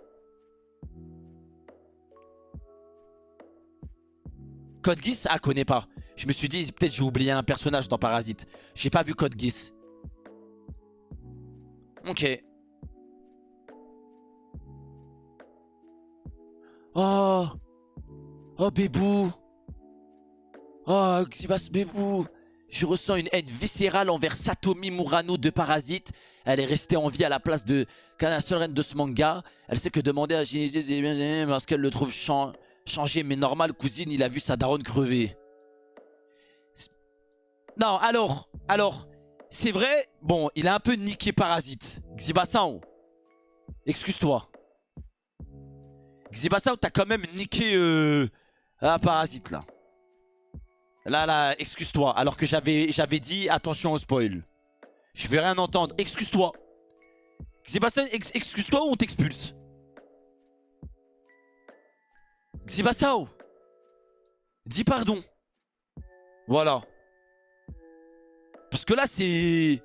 Code Geass? Ah, connais pas. Je me suis dit, peut-être j'ai oublié un personnage dans Parasite. J'ai pas vu Code Geass. Ok. Oh. Oh, Bébou. Oh, Xibas Bébou. Je ressens une haine viscérale envers Satomi Murano de Parasite. Elle est restée en vie à la place de la seule reine de ce manga. Elle sait que demander à Shinji c'est bien parce qu'elle le trouve changé. Mais normal, cousine, il a vu sa daronne crever. Non, alors, c'est vrai, bon, il a un peu niqué Parasite. Xibasao, excuse-toi. Xibasao, t'as quand même niqué Parasite, là. Là, excuse-toi. Alors que j'avais dit, attention au spoil. Je vais rien entendre, excuse-toi. Xibasao, excuse-toi ou on t'expulse? Xibasao, dis pardon. Voilà. Parce que là, c'est...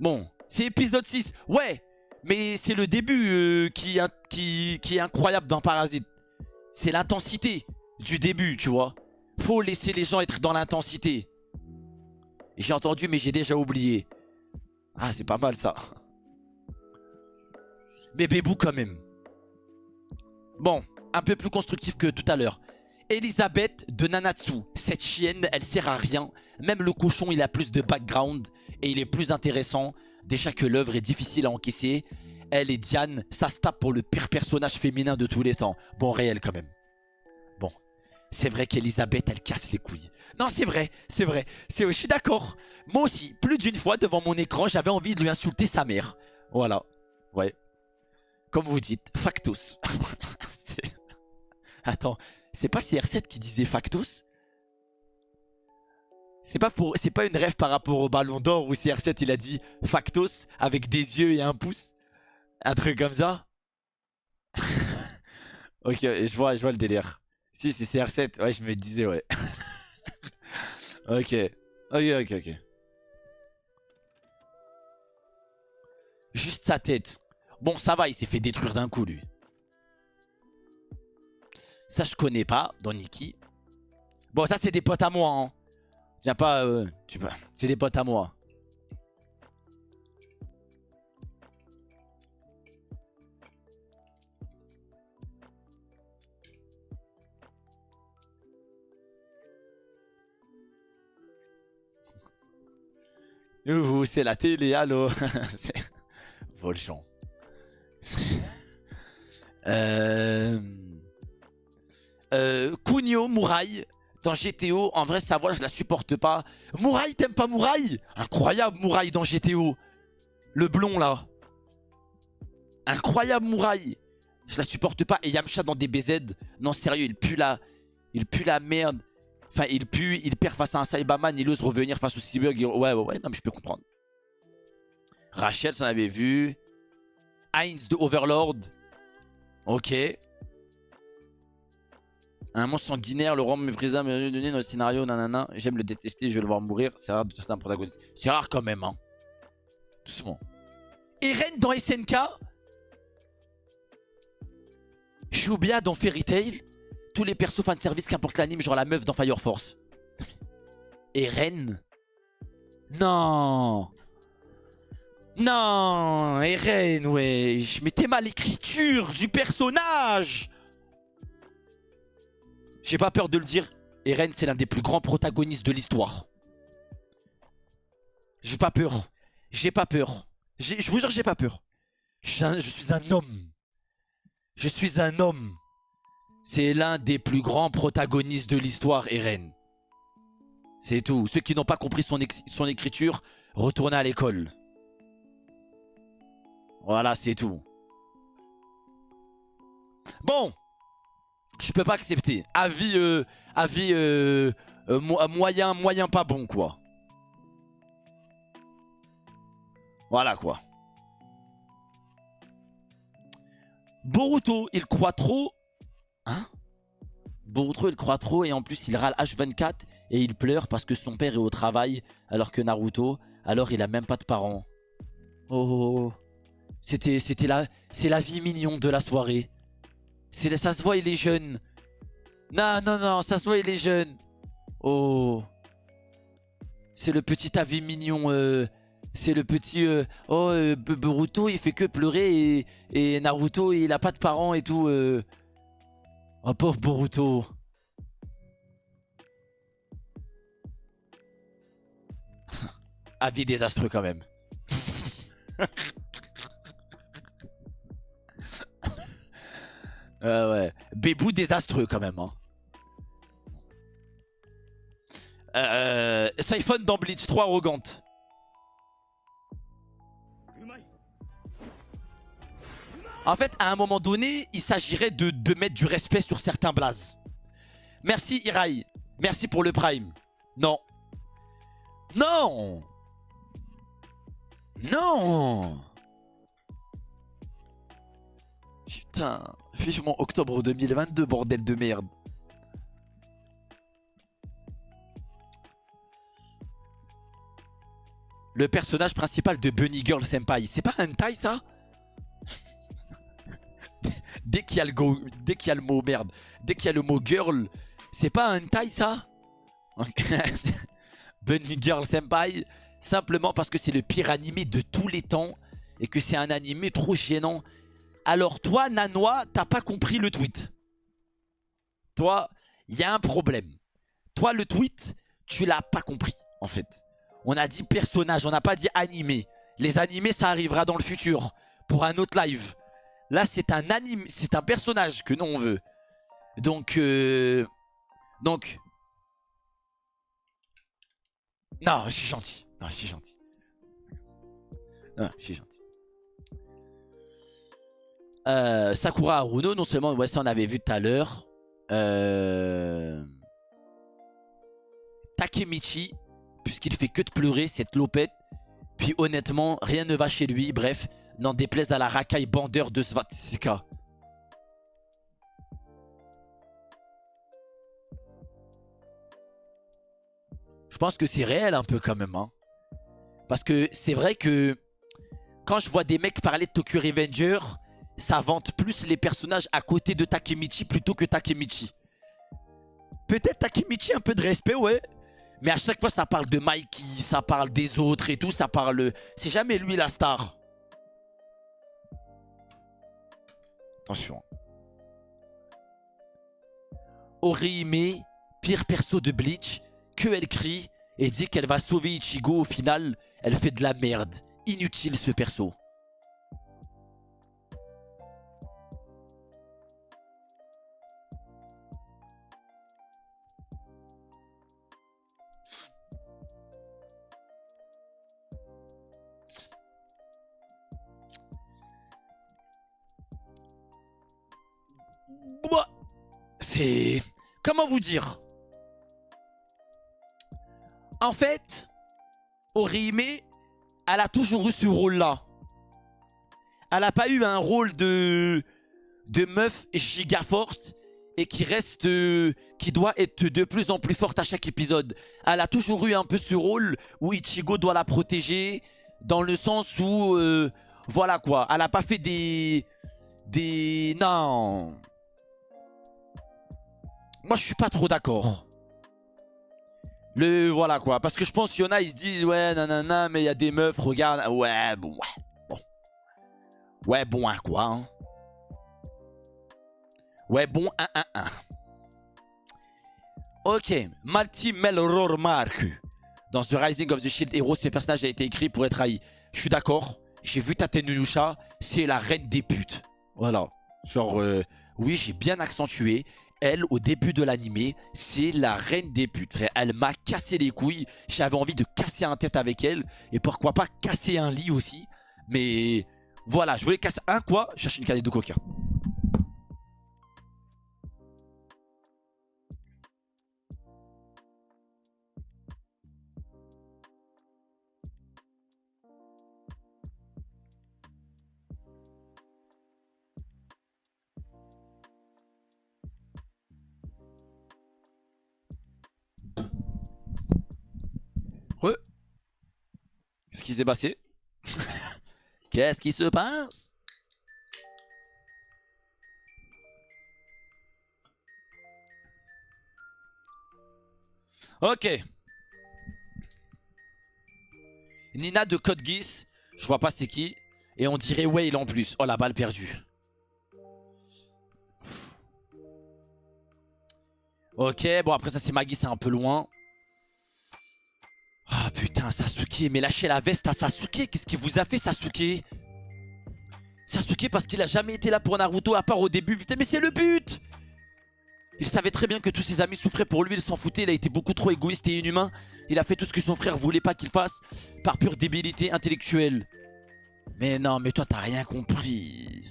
Bon, c'est épisode 6. Ouais, mais c'est le début qui est incroyable dans Parasite. C'est l'intensité du début, tu vois. Faut laisser les gens être dans l'intensité. J'ai entendu, mais j'ai déjà oublié. Ah, c'est pas mal, ça. Mais Bébou, quand même. Bon, un peu plus constructif que tout à l'heure. Elisabeth de Nanatsu. Cette chienne, elle sert à rien. Même le cochon, il a plus de background. Et il est plus intéressant. Déjà que l'œuvre est difficile à encaisser. Elle et Diane, ça se tape pour le pire personnage féminin de tous les temps. Bon, réel quand même. Bon. C'est vrai qu'Elisabeth, elle casse les couilles. Non, c'est vrai. Je suis d'accord. Moi aussi, plus d'une fois devant mon écran, j'avais envie de lui insulter sa mère. Voilà. Ouais. Comme vous dites, factus. Attends. C'est pas CR7 qui disait factus? C'est pas une rêve par rapport au Ballon d'Or où CR7 il a dit factus avec des yeux et un pouce? Un truc comme ça? Ok, je vois le délire. Si c'est CR7, ouais, je me disais, ouais. Ok. Ok. Juste sa tête. Bon, ça va, il s'est fait détruire d'un coup, lui. Ça, je connais pas, dans Nikki. Bon, ça, c'est des potes à moi, hein. Viens pas, c'est des potes à moi. Vous, c'est la télé, allô. Volchon. Kunio Murai dans GTO. En vrai, sa voix, je la supporte pas. Murai, t'aimes pas Murai? Incroyable Murai dans GTO. Le blond là. Incroyable Murai. Je la supporte pas. Et Yamcha dans DBZ. Non, sérieux, il pue la merde. Enfin, il perd face à un Saibaman. Il ose revenir face au Cyborg. Ouais, non, mais je peux comprendre. Rachel, ça en avait vu. Heinz de Overlord. Ok. Un monstre sanguinaire, le roi méprisant, mais donné dans le scénario, nanana. J'aime le détester, je vais le voir mourir. C'est rare de tester un protagoniste. C'est rare quand même, hein. Doucement. Eren dans SNK. Shubia dans Fairy Tail. Tous les persos fanservice qu'importe l'anime, genre la meuf dans Fire Force. Eren. Non. Non, Eren, ouais. Je mettais mal l'écriture du personnage. J'ai pas peur de le dire. Eren, c'est l'un des plus grands protagonistes de l'histoire. J'ai pas peur. J'ai pas peur. Je vous jure, j'ai pas peur. Je suis un homme. Je suis un homme. C'est l'un des plus grands protagonistes de l'histoire, Eren. C'est tout. Ceux qui n'ont pas compris son écriture, retournez à l'école. Voilà, c'est tout. Bon. Je peux pas accepter. Avis moyen pas bon, quoi. Voilà, quoi. Boruto, il croit trop. Hein? Boruto, il croit trop et en plus, il râle H24 et il pleure parce que son père est au travail alors que Naruto, alors il a même pas de parents. Oh. C'est la vie mignon de la soirée. Ça se voit, il est jeune. Non, ça se voit, il est jeune. Oh. C'est le petit avis mignon. C'est le petit... Boruto, il fait que pleurer et Naruto, il a pas de parents et tout. Oh, pauvre Boruto. Avis désastreux quand même. Ouais. Bébou désastreux quand même. Hein. Siphon dans Bleach, trop arrogante. En fait, à un moment donné, il s'agirait de mettre du respect sur certains blazes. Merci Irai. Merci pour le prime. Non. Non. Non. Putain. Vivement octobre 2022, bordel de merde. Le personnage principal de Bunny Girl Senpai, c'est pas un hentai ça? Dès qu'il y a le mot merde, dès qu'il y a le mot girl, c'est pas un hentai ça? Bunny Girl Senpai, simplement parce que c'est le pire animé de tous les temps et que c'est un animé trop gênant. Alors toi, Nanois, t'as pas compris le tweet. Toi, il y a un problème. Toi, le tweet, tu l'as pas compris, en fait. On a dit personnage, on n'a pas dit animé. Les animés, ça arrivera dans le futur, pour un autre live. Là, c'est un anime, c'est un personnage que nous, on veut. Donc... Non, je suis gentil. Non, je suis gentil. Non, je suis gentil. Sakura Haruno, non seulement, ouais, ça on avait vu tout à l'heure. Takemichi, puisqu'il fait que de pleurer, cette lopette. Puis honnêtement, rien ne va chez lui. Bref, n'en déplaise à la racaille bandeur de Svatsika. Je pense que c'est réel un peu quand même. Hein. Parce que c'est vrai que quand je vois des mecs parler de Tokyo Revenger, ça vante plus les personnages à côté de Takemichi plutôt que Takemichi. Peut-être Takemichi, un peu de respect, ouais. Mais à chaque fois, ça parle de Mikey, ça parle des autres et tout, ça parle... C'est jamais lui la star. Attention. Orihime, pire perso de Bleach, que elle crie et dit qu'elle va sauver Ichigo. Au final, elle fait de la merde. Inutile ce perso. C'est... Comment vous dire? En fait, Orihime, elle a toujours eu ce rôle-là. Elle n'a pas eu un rôle de meuf giga forte et qui reste... qui doit être de plus en plus forte à chaque épisode. Elle a toujours eu un peu ce rôle où Ichigo doit la protéger dans le sens où... voilà quoi. Elle n'a pas fait des... Non... Moi, je suis pas trop d'accord. Voilà quoi. Parce que je pense qu'il y en a, ils se disent, ouais, nanana, mais il y a des meufs, regarde. Ouais, bon, ouais. Bon. Ouais, bon, hein, quoi. Hein. Ouais, bon, 1-1-1. Ok. Malti Melror Mark. Dans The Rising of the Shield Hero, ce personnage a été écrit pour être haï. Je suis d'accord. J'ai vu Tatenuyusha. C'est la reine des putes. Voilà. Genre, oui, j'ai bien accentué. Elle, au début de l'animé, c'est la reine des putes, frère. Elle m'a cassé les couilles. J'avais envie de casser un tête avec elle. Et pourquoi pas casser un lit aussi. Mais voilà, je voulais casser un quoi. Je cherche une canette de coca. Qu'est-ce qui s'est passé? Qu'est-ce qui se passe? Ok. Nina de Code Geass. Je vois pas c'est qui. Et on dirait Whale en plus. Oh la balle perdue. Ok, bon après ça c'est Maggie, c'est un peu loin. Ah putain, Sasuke, mais lâchez la veste à Sasuke. Qu'est-ce qu'il vous a fait, Sasuke? Sasuke parce qu'il a jamais été là pour Naruto à part au début. Putain, mais c'est le but! Il savait très bien que tous ses amis souffraient pour lui, il s'en foutait, il a été beaucoup trop égoïste et inhumain. Il a fait tout ce que son frère voulait pas qu'il fasse par pure débilité intellectuelle. Mais non, mais toi t'as rien compris.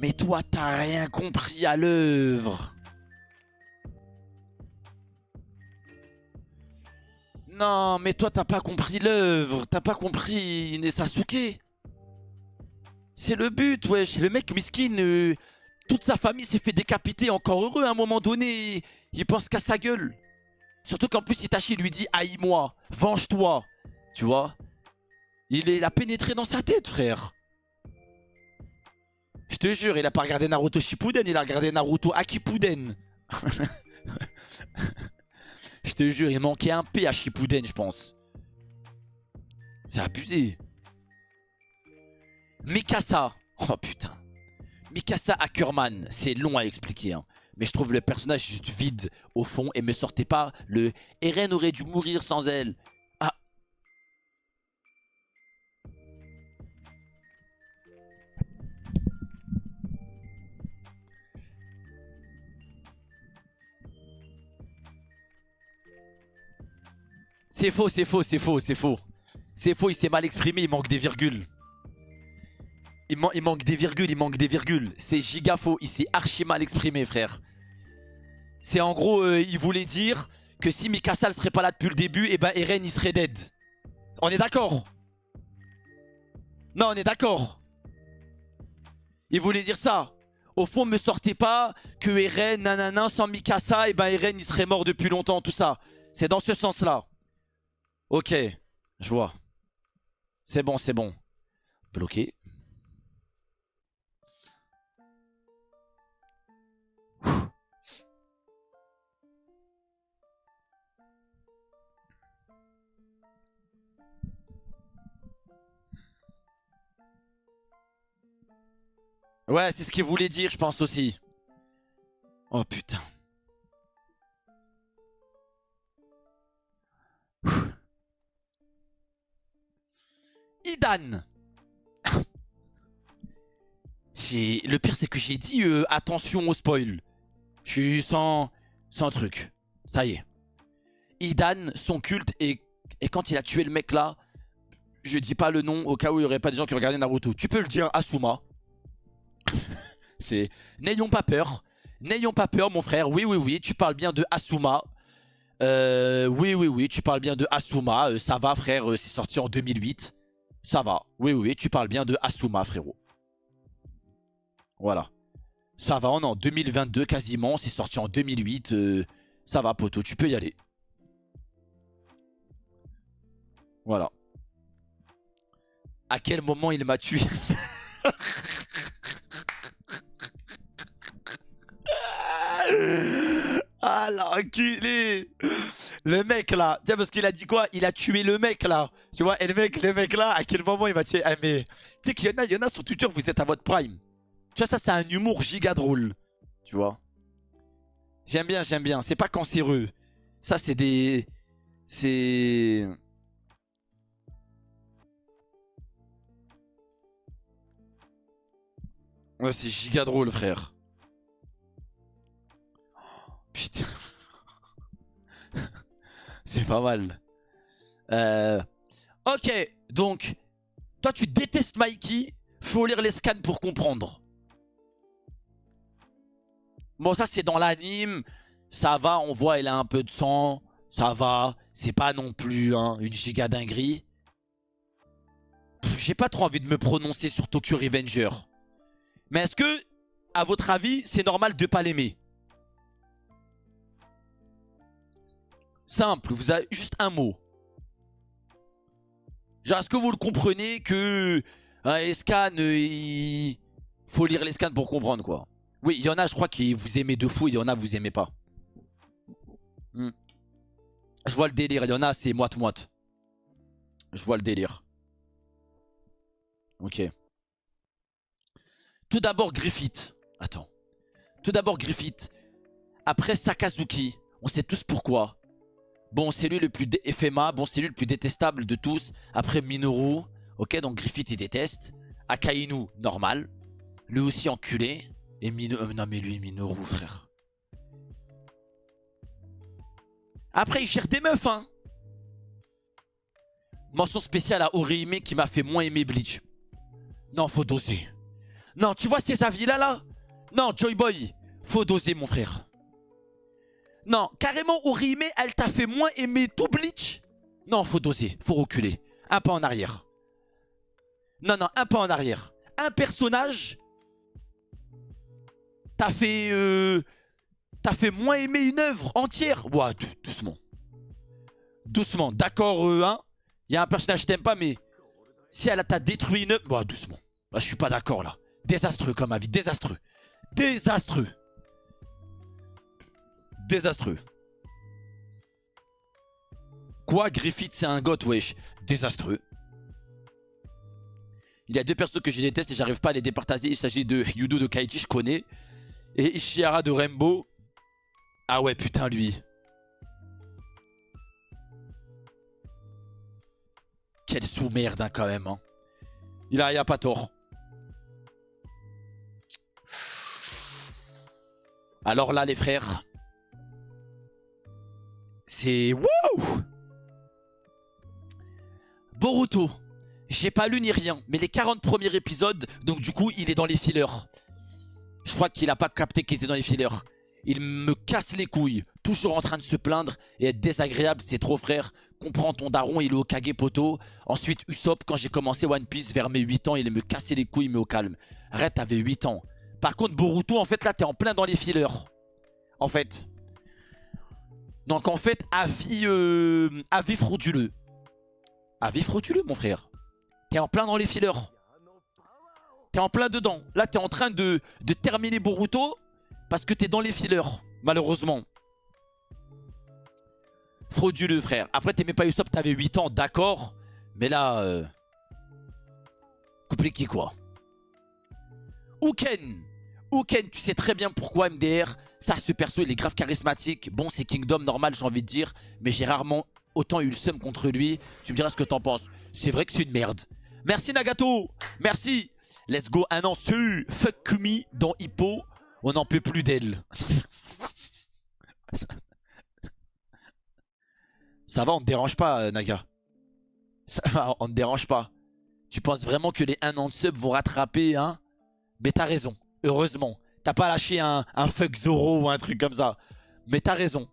Mais toi t'as rien compris à l'œuvre. Non, mais toi t'as pas compris l'œuvre, t'as pas compris Sasuke. C'est le but, wesh. Le mec miskin, toute sa famille s'est fait décapiter, encore heureux à un moment donné. Il pense qu'à sa gueule. Surtout qu'en plus Itachi lui dit haïs-moi, venge-toi. Tu vois? Il a pénétré dans sa tête, frère. Je te jure, il a pas regardé Naruto Shippuden, il a regardé Naruto Akipuden. Je te jure, il manquait un P à Shippuden, je pense. C'est abusé. Mikasa. Oh putain. Mikasa Ackerman. C'est long à expliquer. Hein. Mais je trouve le personnage juste vide au fond. Et me sortez pas le Eren aurait dû mourir sans elle. Ah. C'est faux, c'est faux, c'est faux, c'est faux. C'est faux, il s'est mal exprimé, il manque des virgules. Il manque des virgules, il manque des virgules. C'est giga faux, il s'est archi mal exprimé, frère. C'est en gros, il voulait dire que si Mikasa ne serait pas là depuis le début, et ben Eren il serait dead. On est d'accord? Non, on est d'accord. Il voulait dire ça. Au fond, me sortez pas que Eren, nanana, sans Mikasa, et ben Eren, il serait mort depuis longtemps, tout ça. C'est dans ce sens-là. Ok, je vois. C'est bon, c'est bon. Bloqué. Ouais, c'est ce qu'il voulait dire, je pense aussi. Oh putain. Idan. Le pire, c'est que j'ai dit attention au spoil. Je suis sans truc. Ça y est. Idan, son culte, et quand il a tué le mec là, je dis pas le nom au cas où il y aurait pas des gens qui regardaient Naruto. Tu peux le dire, Asuma. C'est. N'ayons pas peur. N'ayons pas peur, mon frère. Oui, oui, oui, tu parles bien de Asuma. Oui, oui, oui, tu parles bien de Asuma. Ça va, frère, c'est sorti en 2008. Ça va. Oui, oui, oui, tu parles bien de Asuma, frérot. Voilà. Ça va, on est en 2022 quasiment. C'est sorti en 2008. Ça va, poto, tu peux y aller. Voilà. À quel moment il m'a tué? Ah l'enculé. Le mec là, tiens parce qu'il a dit quoi? Il a tué le mec là. Tu vois, et le mec là, à quel moment il va tuer? Ah mais, tu sais qu'il y en a sur Twitter, vous êtes à votre prime. Tu vois, ça c'est un humour giga drôle. Tu vois. J'aime bien, j'aime bien. C'est pas cancéreux. Ça c'est des... C'est... Ouais, c'est giga drôle, frère. Putain. C'est pas mal. Ok, donc, toi tu détestes Mikey. Faut lire les scans pour comprendre. Bon, ça c'est dans l'anime. Ça va, on voit, elle a un peu de sang. Ça va. C'est pas non plus hein, une giga dinguerie. J'ai pas trop envie de me prononcer sur Tokyo Revenger. Mais est-ce que, à votre avis, c'est normal de pas l'aimer? Simple, vous avez juste un mot. Genre, est-ce que vous le comprenez que les scans, il faut lire les scans pour comprendre, quoi. Oui, il y en a, je crois, qui vous aimez de fou, il y en a, vous aimez pas. Je vois le délire, il y en a, c'est moite-moite. Je vois le délire. Ok. Tout d'abord, Griffith. Attends. Tout d'abord, Griffith. Après, Sakazuki. On sait tous pourquoi. Bon, c'est lui le plus FMA. Bon, c'est lui le plus détestable de tous. Après, Minoru. Ok, donc Griffith, il déteste. Akainu, normal. Lui aussi, enculé. Et Minoru... non, mais lui, Minoru, frère. Après, il gère des meufs, hein. Mention spéciale à Orihime qui m'a fait moins aimer Bleach. Non, faut doser. Non, tu vois ces avis là. Non, Joy Boy, faut doser mon frère. Non, carrément Orihime, elle t'a fait moins aimer tout Bleach. Non, faut doser, faut reculer. Un pas en arrière. Non, non, un pas en arrière. Un personnage, t'as fait moins aimer une œuvre entière. Ouah, doucement. Doucement, d'accord, hein. Il y a un personnage que t'aimes pas, mais si elle t'a détruit une œuvre... Ouah, doucement. Là, je suis pas d'accord, là. Désastreux comme avis, désastreux. Désastreux. Désastreux. Quoi, Griffith, c'est un goth, wesh. Désastreux. Il y a deux persos que je déteste et j'arrive pas à les départager. Il s'agit de Yudo de Kaichi, je connais. Et Ishihara de Rainbow. Ah ouais, putain, lui. Quelle sous-merde, hein, quand même. Hein. Il a pas tort. Alors là, les frères. C'est... Wouh! Boruto. J'ai pas lu ni rien. Mais les 40 premiers épisodes, donc du coup, il est dans les fillers. Je crois qu'il a pas capté qu'il était dans les fillers. Il me casse les couilles. Toujours en train de se plaindre et être désagréable, c'est trop frère. Comprends ton daron, il est au Kage poto. Ensuite Usopp, quand j'ai commencé One Piece vers mes 8 ans, il me cassait les couilles mais au calme. Arrête, t'avais 8 ans. Par contre, Boruto, en fait, là, t'es en plein dans les fillers. En fait. Donc, en fait, avis frauduleux. Avis frauduleux, mon frère. T'es en plein dans les fillers. T'es en plein dedans. Là, t'es en train de terminer Boruto parce que t'es dans les fillers, malheureusement. Frauduleux, frère. Après, t'aimais pas Usopp, t'avais 8 ans, d'accord. Mais là, compliqué, quoi. Uken. Uken, tu sais très bien pourquoi MDR. Ça, ce perso, il est grave charismatique. Bon, c'est Kingdom normal, j'ai envie de dire. Mais j'ai rarement autant eu le seum contre lui. Tu me diras ce que t'en penses. C'est vrai que c'est une merde. Merci Nagato. Merci. Let's go. Un an, fuck Kumi dans Hippo. On n'en peut plus d'elle. Ça va, on ne dérange pas, Naga. Ça va, on ne dérange pas. Tu penses vraiment que les 1 an de sub vont rattraper, hein? Mais t'as raison, heureusement. T'as pas lâché un fuck Zoro ou un truc comme ça. Mais t'as raison.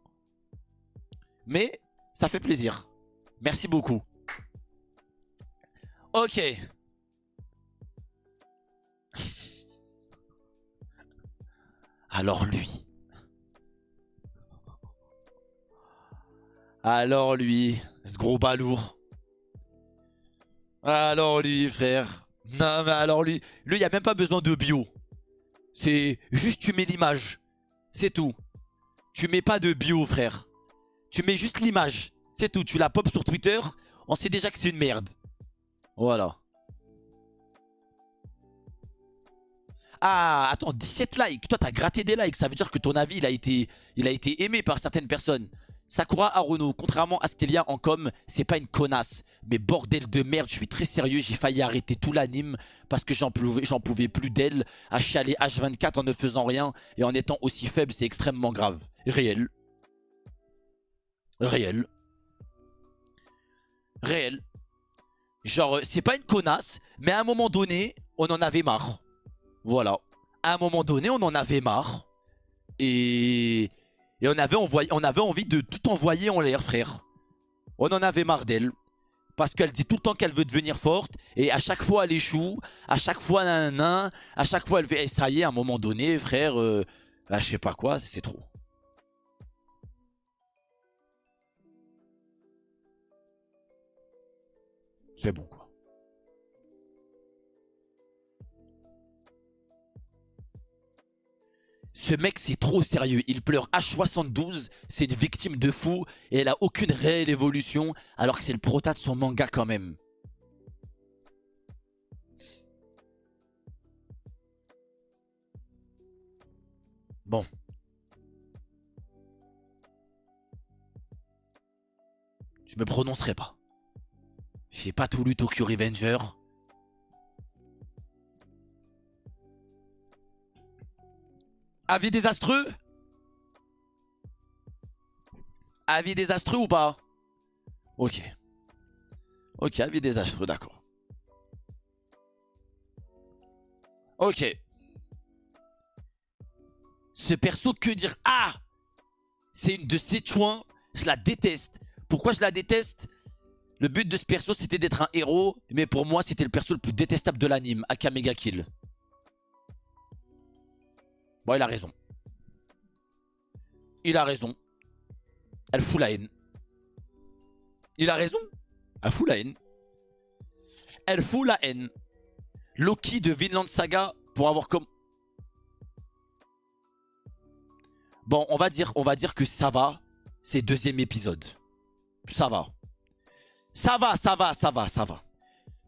Mais ça fait plaisir. Merci beaucoup. Ok. Alors lui. Alors lui, ce gros balourd. Alors lui, frère. Non, mais alors lui, il n'y a même pas besoin de bio. C'est juste tu mets l'image. C'est tout. Tu mets pas de bio, frère. Tu mets juste l'image. C'est tout. Tu la pop sur Twitter. On sait déjà que c'est une merde. Voilà. Ah, attends, 17 likes. Toi, t'as gratté des likes. Ça veut dire que ton avis, il a été aimé par certaines personnes. Sakura Haruno, contrairement à ce qu'il y a en com, c'est pas une connasse. Mais bordel de merde, je suis très sérieux. J'ai failli arrêter tout l'anime parce que j'en pouvais plus d'elle. À chialer H24 en ne faisant rien et en étant aussi faible, c'est extrêmement grave. Réel. Réel. Réel. Genre, c'est pas une connasse, mais à un moment donné, on en avait marre. Voilà. À un moment donné, on en avait marre. Et on avait envie de tout envoyer en l'air, frère. On en avait marre d'elle. Parce qu'elle dit tout le temps qu'elle veut devenir forte. Et à chaque fois, elle échoue. À chaque fois, nanana. À chaque fois, elle fait. Et ça y est, à un moment donné, frère. Bah, je sais pas quoi, c'est trop. C'est bon, quoi. Ce mec, c'est trop sérieux. Il pleure H72. C'est une victime de fou. Et elle a aucune réelle évolution. Alors que c'est le prota de son manga quand même. Bon. Je me prononcerai pas. J'ai pas tout lu Tokyo Revenger. Avis désastreux? Avis désastreux ou pas? Ok. Ok, avis désastreux, d'accord. Ok. Ce perso, que dire? Ah! C'est une de ses chouins. Je la déteste. Pourquoi je la déteste? Le but de ce perso, c'était d'être un héros. Mais pour moi, c'était le perso le plus détestable de l'anime. Akamega Kill. Bon, il a raison. Il a raison. Elle fout la haine. Il a raison. Elle fout la haine. Elle fout la haine. Loki de Vinland Saga pour avoir comme... Bon, on va dire que ça va. C'est 2e épisode. Ça va. Ça va, ça va, ça va, ça va.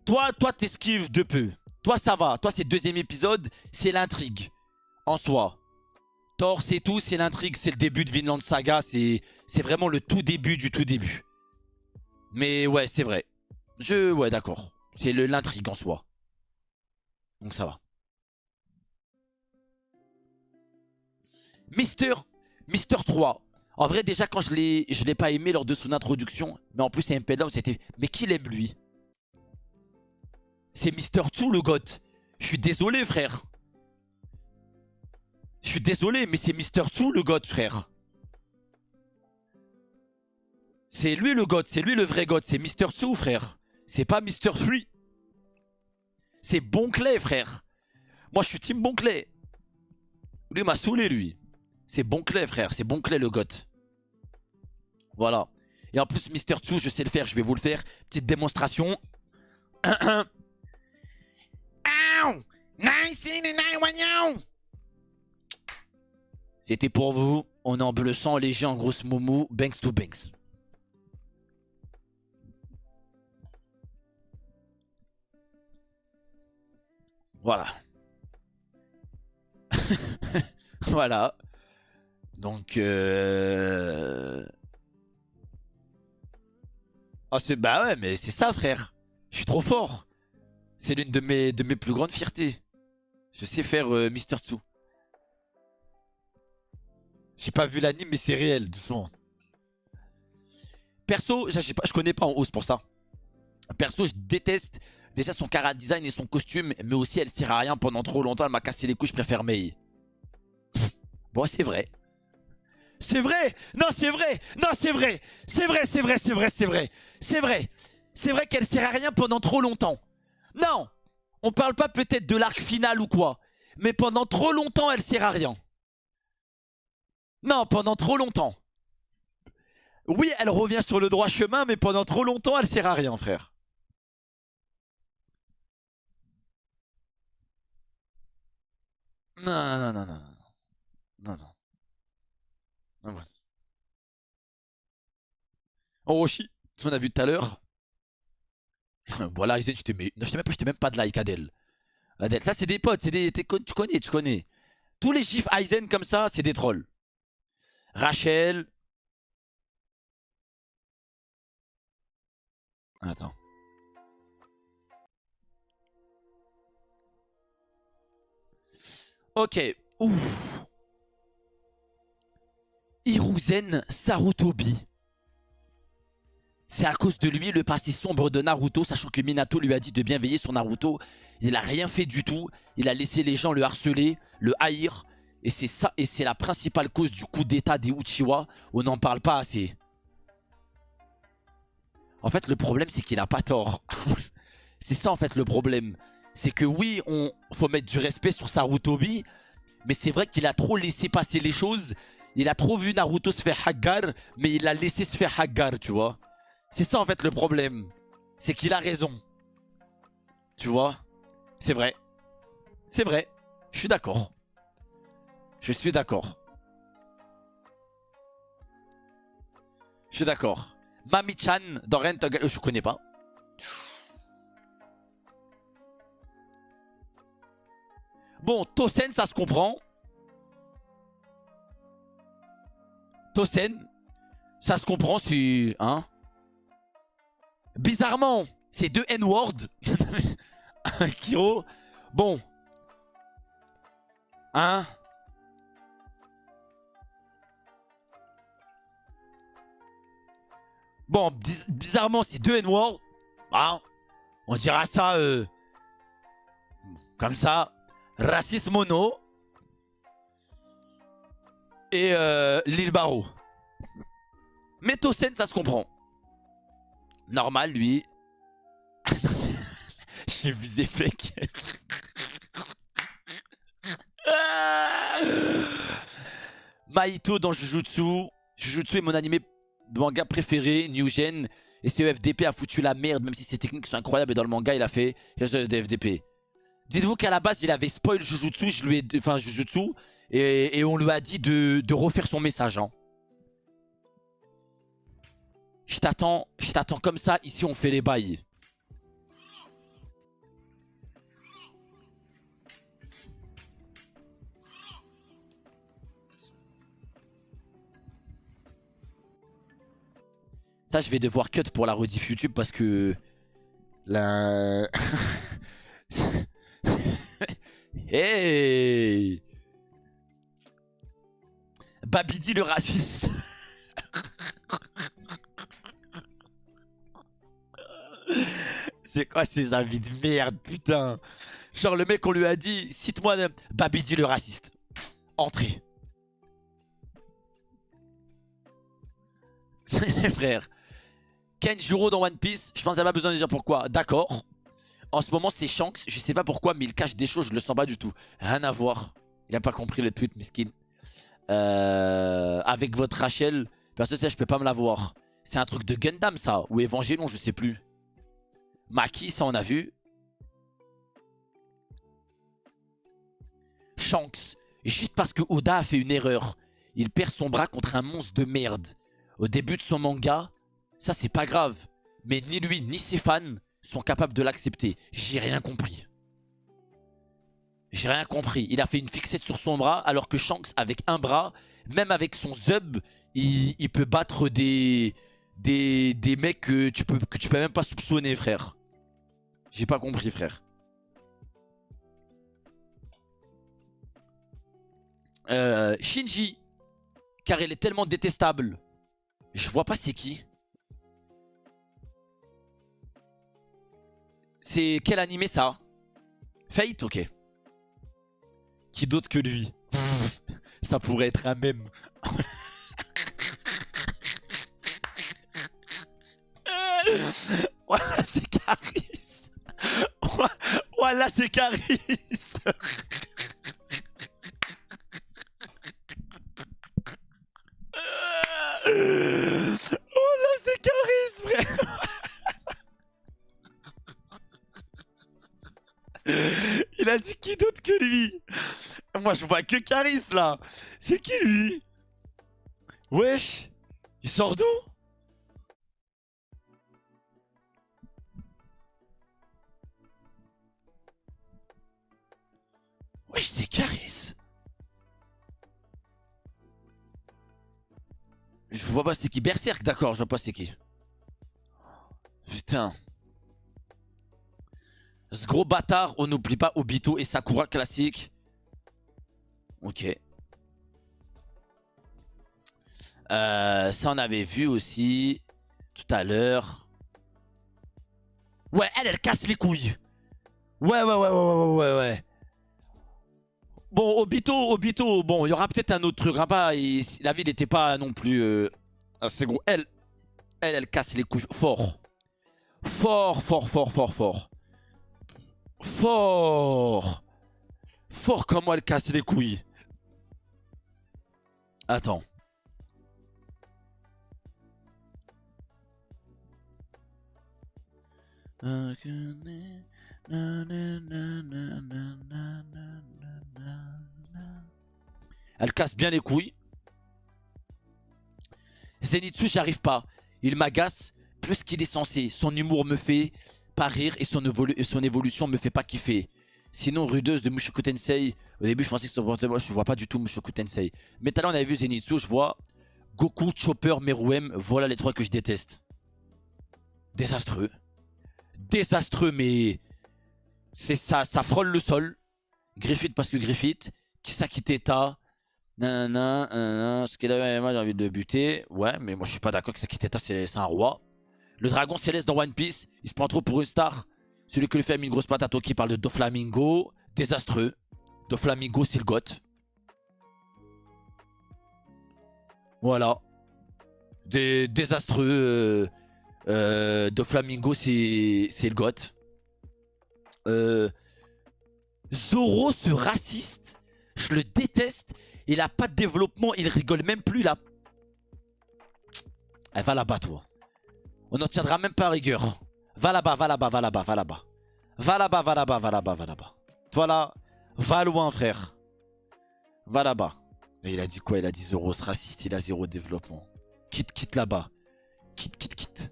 Toi, t'esquives de peu. Toi, ça va. Toi, c'est 2e épisode. C'est l'intrigue. En soi. Thor, c'est tout. C'est l'intrigue. C'est le début de Vinland Saga. C'est vraiment le tout début du tout début. Mais ouais, c'est vrai. Ouais, d'accord. C'est l'intrigue en soi. Donc ça va. Mister 3. En vrai, déjà, quand je l'ai pas aimé lors de son introduction, mais en plus, c'est MP Down, c'était... Mais qui l'aime, lui? C'est Mister 2, le god. Je suis désolé, frère. Je suis désolé, mais c'est Mister 2, le god, frère. C'est lui, le god. C'est lui, le vrai god. C'est Mister 2, frère. C'est pas Mister 3. C'est Bonclay, frère. Moi, je suis team Bonclay. Lui m'a saoulé, lui. C'est bon clé, frère. C'est bon clé, le goth. Voilà. Et en plus, Mister Tsu, je sais le faire. Je vais vous le faire. Petite démonstration. C'était pour vous. On est en bleu sang, léger, en grosse moumou. Banks to Banks. Voilà. Voilà. Donc oh, bah ouais, mais c'est ça, frère. Je suis trop fort. C'est l'une de mes plus grandes fiertés. Je sais faire Mister Tsu. J'ai pas vu l'anime, mais c'est réel, doucement. Perso, je connais pas en hausse pour ça. Perso, je déteste déjà son cara design et son costume, mais aussi elle sert à rien pendant trop longtemps. Elle m'a cassé les couilles, je préfère Mei. Bon, c'est vrai. C'est vrai. Non, c'est vrai. Non, c'est vrai. C'est vrai, c'est vrai, c'est vrai, c'est vrai. C'est vrai. C'est vrai qu'elle sert à rien pendant trop longtemps. Non. On parle pas peut-être de l'arc final ou quoi. Mais pendant trop longtemps, elle sert à rien. Non, pendant trop longtemps. Oui, elle revient sur le droit chemin, mais pendant trop longtemps, elle sert à rien, frère. Non, non, non, non. Non, non. Non, non. Orochi, on a vu tout à l'heure. Voilà, Aizen, je t'aimais. Non, je t'ai même pas de like, Adèle. Adèle, ça, c'est des potes. Tu connais, tu connais. Tous les gifs Aizen comme ça, c'est des trolls. Rachel. Attends. Ok. Ouf. Hiruzen Sarutobi. C'est à cause de lui le passé sombre de Naruto, sachant que Minato lui a dit de bien veiller sur Naruto. Il n'a rien fait du tout. Il a laissé les gens le harceler, le haïr. Et c'est ça, et c'est la principale cause du coup d'état des Uchiwa. On n'en parle pas assez. En fait, le problème, c'est qu'il a pas tort. C'est ça, en fait, le problème. C'est que oui, faut mettre du respect sur Sarutobi. Mais c'est vrai qu'il a trop laissé passer les choses. Il a trop vu Naruto se faire Haggar, mais il a laissé se faire Haggar, tu vois. C'est ça en fait le problème. C'est qu'il a raison. Tu vois. C'est vrai. C'est vrai. Je suis d'accord. Je suis d'accord. Je suis d'accord. Mami-chan dans Rent, je connais pas. Bon, Tosen, ça se comprend. Tosen, ça se comprend, c'est... Hein. Bizarrement, c'est deux N-word. Kiro. Bon. Hein. Bon, bizarrement, c'est deux N-word. Hein. On dira ça... comme ça. Racisme mono. Et Lil Baro. Mais Tosen, ça se comprend. Normal, lui. J'ai visé fake. Mahito dans Jujutsu. Jujutsu est mon animé de manga préféré, New Gen. Et CEFDP a foutu la merde, même si ses techniques sont incroyables. Et dans le manga, il a fait FDP. Dites-vous qu'à la base, il avait spoil Jujutsu. Enfin, Jujutsu. Et on lui a dit de refaire son message. Hein. Je t'attends comme ça. Ici, on fait les bails. Ça, je vais devoir cut pour la rediff YouTube parce que... La... Hey Babidi le raciste. C'est quoi ces avis de merde, putain. Genre le mec on lui a dit, cite-moi Babidi le raciste. Entrée. Frère. Kenjuro dans One Piece, je pense qu'il n'y a pas besoin de dire pourquoi. D'accord. En ce moment c'est Shanks, je sais pas pourquoi mais il cache des choses, je le sens pas du tout. Rien à voir. Il a pas compris le tweet, miskin. Avec votre Rachel, perso ça je peux pas me la voir. C'est un truc de Gundam ça, ou Evangelion, je sais plus. Maki, ça on a vu. Shanks, juste parce que Oda a fait une erreur, il perd son bras contre un monstre de merde. Au début de son manga, ça c'est pas grave. Mais ni lui ni ses fans sont capables de l'accepter. J'ai rien compris. J'ai rien compris. Il a fait une fixette sur son bras alors que Shanks avec un bras, même avec son Zub, il peut battre des mecs que tu peux même pas soupçonner, frère. J'ai pas compris, frère. Shinji, car il est tellement détestable. Je vois pas c'est qui. C'est quel animé ça? Fate, ok. Qui d'autre que lui? Ça pourrait être un mème. Voilà, c'est Caris. Voilà, c'est Caris. Oh là, c'est Caris, frère. Il a dit qui d'autre que lui? Moi, je vois que Caris, là. C'est qui, lui? Wesh. Il sort d'où? Wesh, c'est Caris. Je vois pas c'est qui. Berserk, d'accord, je vois pas c'est qui. Putain. Ce gros bâtard, on n'oublie pas Obito et Sakura classique. Ok. Ça on avait vu aussi tout à l'heure. Ouais, elle casse les couilles. Ouais. Bon, Obito, bon, il y aura peut-être un autre truc. La ville n'était pas non plus assez gros. Elle casse les couilles fort. Fort. Fort comment elle casse les couilles. Attends. Elle casse bien les couilles. Zenitsu, j'y arrive pas. Il m'agace plus qu'il est censé. Son humour me fait pas rire et son évolution me fait pas kiffer. Sinon, rudeuse de Mushoku Tensei. Au début, je pensais que c'était moi. Je vois pas du tout Mushoku Tensei. Mais tout à l'heure, on avait vu Zenitsu. Je vois Goku, Chopper, Meruem. Voilà les trois que je déteste. Désastreux. Désastreux, mais c'est ça frôle le sol. Griffith parce que Griffith. Kisaki Teta. Ce qu'il avait, moi j'ai envie de buter. Ouais, mais moi je suis pas d'accord que Kisaki Teta c'est un roi. Le dragon céleste dans One Piece, il se prend trop pour une star. Celui que lui fait a mis une grosse patate qui parle de Doflamingo. Désastreux. Doflamingo c'est le goth. Voilà. Désastreux. Doflamingo c'est le goth. Zoro ce raciste, je le déteste. Il a pas de développement, il rigole même plus là. Eh, va là-bas toi. On n'en tiendra même pas à rigueur. Va là-bas. Toi là, va loin frère. Va là-bas. Et il a dit quoi? Il a dit Zoro ce raciste, il a zéro développement. Quitte là-bas. Quitte.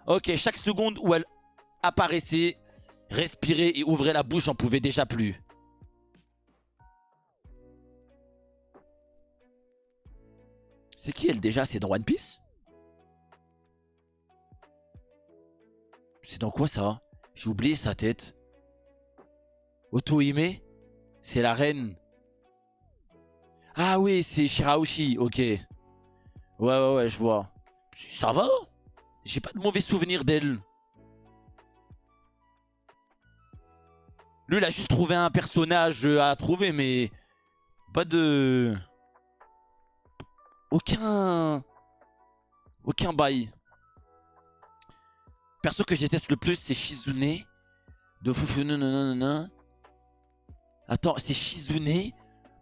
Ok, chaque seconde où elle apparaissait, respirait et ouvrait la bouche, j'en pouvais déjà plus. C'est qui elle déjà? C'est dans One Piece? C'est dans quoi ça? J'ai oublié sa tête. Otohime? C'est la reine. Ah oui, c'est Shirahoshi, ok. Ouais, je vois. Ça va? J'ai pas de mauvais souvenirs d'elle. Lui, il a juste trouvé un personnage à trouver, mais pas de... Aucun bail. Perso que je déteste le plus, c'est Shizune. De Fufune, nanana. Attends, c'est Shizune.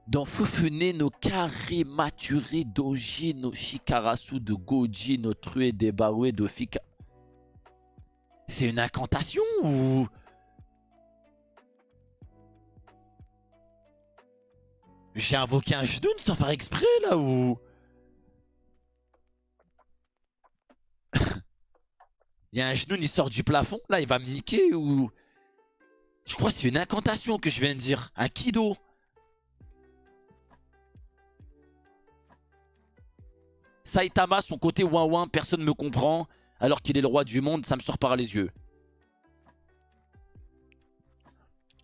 Dans Fufune no Kare Mature Doji no Shikarasu de Goji no True de Barue de Fika. C'est une incantation ou... J'ai invoqué un Jnoun sans faire exprès là ou... Il y a un Jnoun, il sort du plafond, là il va me niquer ou... Je crois que c'est une incantation que je viens de dire. Un Kido. Saitama, son côté ouin-ouin, personne ne me comprend. Alors qu'il est le roi du monde, ça me sort par les yeux.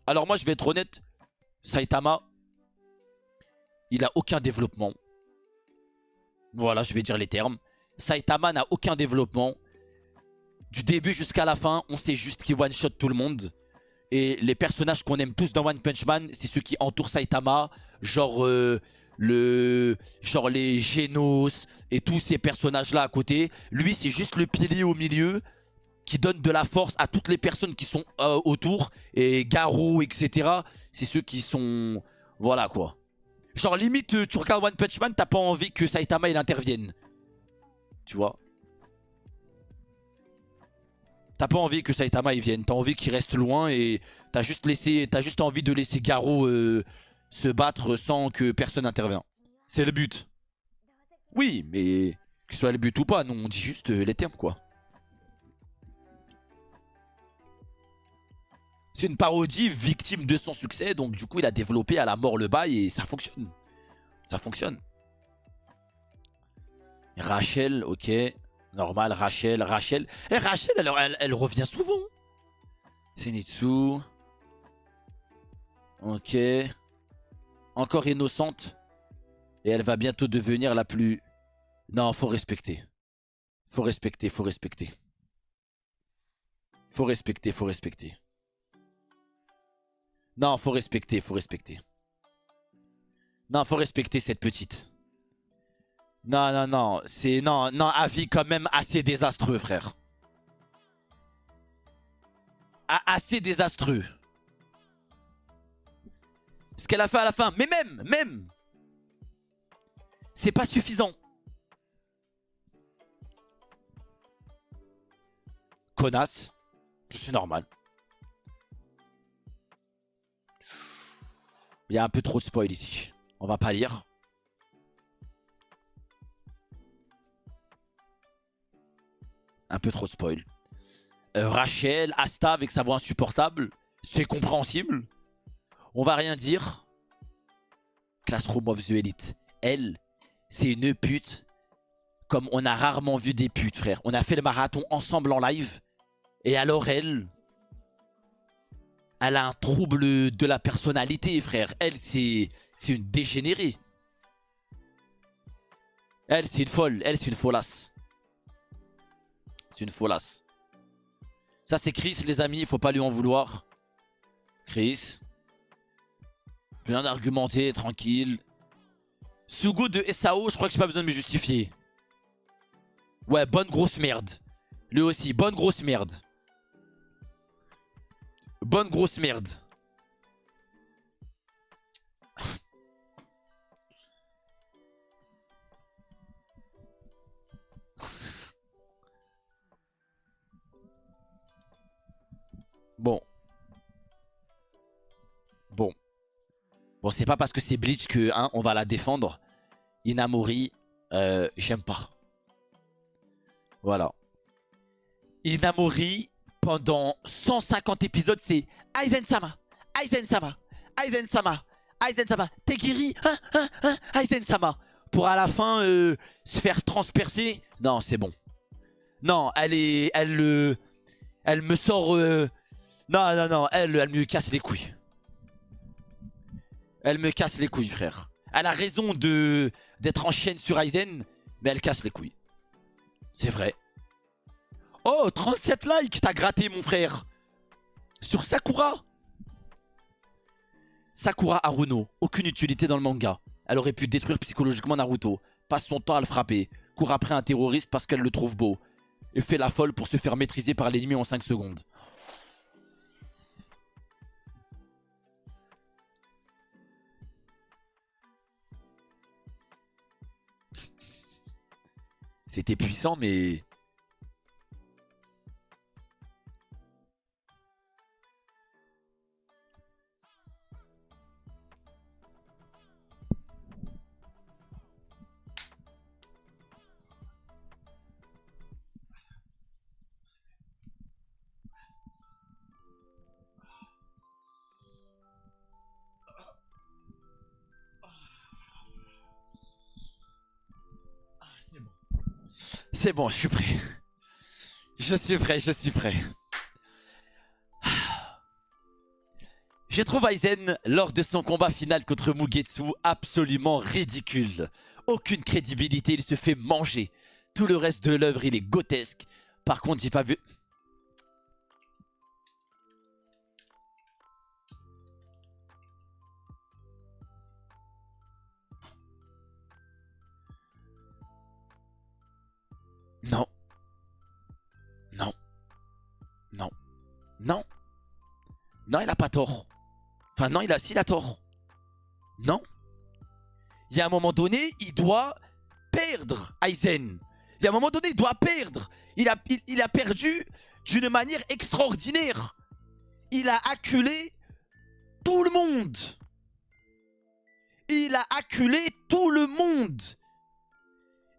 Alors moi je vais être honnête. Saitama, il a aucun développement. Voilà, je vais dire les termes. Saitama n'a aucun développement. Du début jusqu'à la fin, on sait juste qu'il one-shot tout le monde. Et les personnages qu'on aime tous dans One Punch Man, c'est ceux qui entourent Saitama. Genre, genre les Genos et tous ces personnages-là à côté. Lui, c'est juste le pilier au milieu qui donne de la force à toutes les personnes qui sont autour. Et Garou, etc. C'est ceux qui sont... Voilà quoi. Genre limite, tu regardes One Punch Man, t'as pas envie que Saitama il intervienne. Tu vois? T'as pas envie que Saitama il vienne, t'as envie qu'il reste loin et t'as juste envie de laisser Garou se battre sans que personne n'intervienne. C'est le but. Oui, mais que ce soit le but ou pas, non, on dit juste les termes quoi. C'est une parodie victime de son succès, donc du coup il a développé à la mort le bail et ça fonctionne. Ça fonctionne. Rachel, ok. Normal, Rachel. Et Rachel, elle revient souvent. Zenitsu. Ok. Encore innocente. Et elle va bientôt devenir la plus... Non, faut respecter. Faut respecter. Non, faut respecter. Non, faut respecter cette petite. Non. C'est... Non, avis quand même assez désastreux, frère. Assez désastreux. Ce qu'elle a fait à la fin. Mais même. C'est pas suffisant. Connasse. C'est normal. Il y a un peu trop de spoil ici. On va pas lire. Un peu trop de spoil. Rachel, Asta avec sa voix insupportable. C'est compréhensible. On va rien dire. Classroom of the Elite. Elle, c'est une pute. Comme on a rarement vu des putes, frère. On a fait le marathon ensemble en live. Et alors elle a un trouble de la personnalité, frère. Elle, c'est une dégénérée. Elle, c'est une folle. Elle, c'est une folasse. C'est une folasse. Ça, c'est Chris, les amis. Il faut pas lui en vouloir. Chris. Bien argumenté, tranquille. Sugo de SAO, je crois que j'ai pas besoin de me justifier. Ouais, bonne grosse merde. Lui aussi, bonne grosse merde. Bonne grosse merde. Bon, c'est pas parce que c'est Bleach que hein, on va la défendre. Inamori, j'aime pas. Voilà. Inamori, pendant 150 épisodes, c'est Aizen-sama, t'es guéri, Aizen-sama. Pour à la fin se faire transpercer. Non, c'est bon. Non, elle me sort... Non, elle me casse les couilles. Elle me casse les couilles, frère. Elle a raison d'être en chaîne sur Aizen, mais elle casse les couilles. C'est vrai. Oh, 37 likes, t'as gratté, mon frère. Sur Sakura. Sakura Haruno, aucune utilité dans le manga. Elle aurait pu détruire psychologiquement Naruto. Passe son temps à le frapper. Court après un terroriste parce qu'elle le trouve beau. Et fait la folle pour se faire maîtriser par l'ennemi en 5 secondes. C'était puissant, mais... C'est bon, je suis prêt. Je suis prêt, je suis prêt. Je trouve Aizen, lors de son combat final contre Mugetsu, absolument ridicule. Aucune crédibilité, il se fait manger. Tout le reste de l'œuvre, il est grotesque. Par contre, j'ai pas vu... Non. Non. Non. Non. Non, il a pas tort. Enfin, non, il a tort. Non. Il y a un moment donné, il doit perdre, Aizen. Il y a un moment donné, il doit perdre. Il a perdu d'une manière extraordinaire. Il a acculé tout le monde. Il a acculé tout le monde.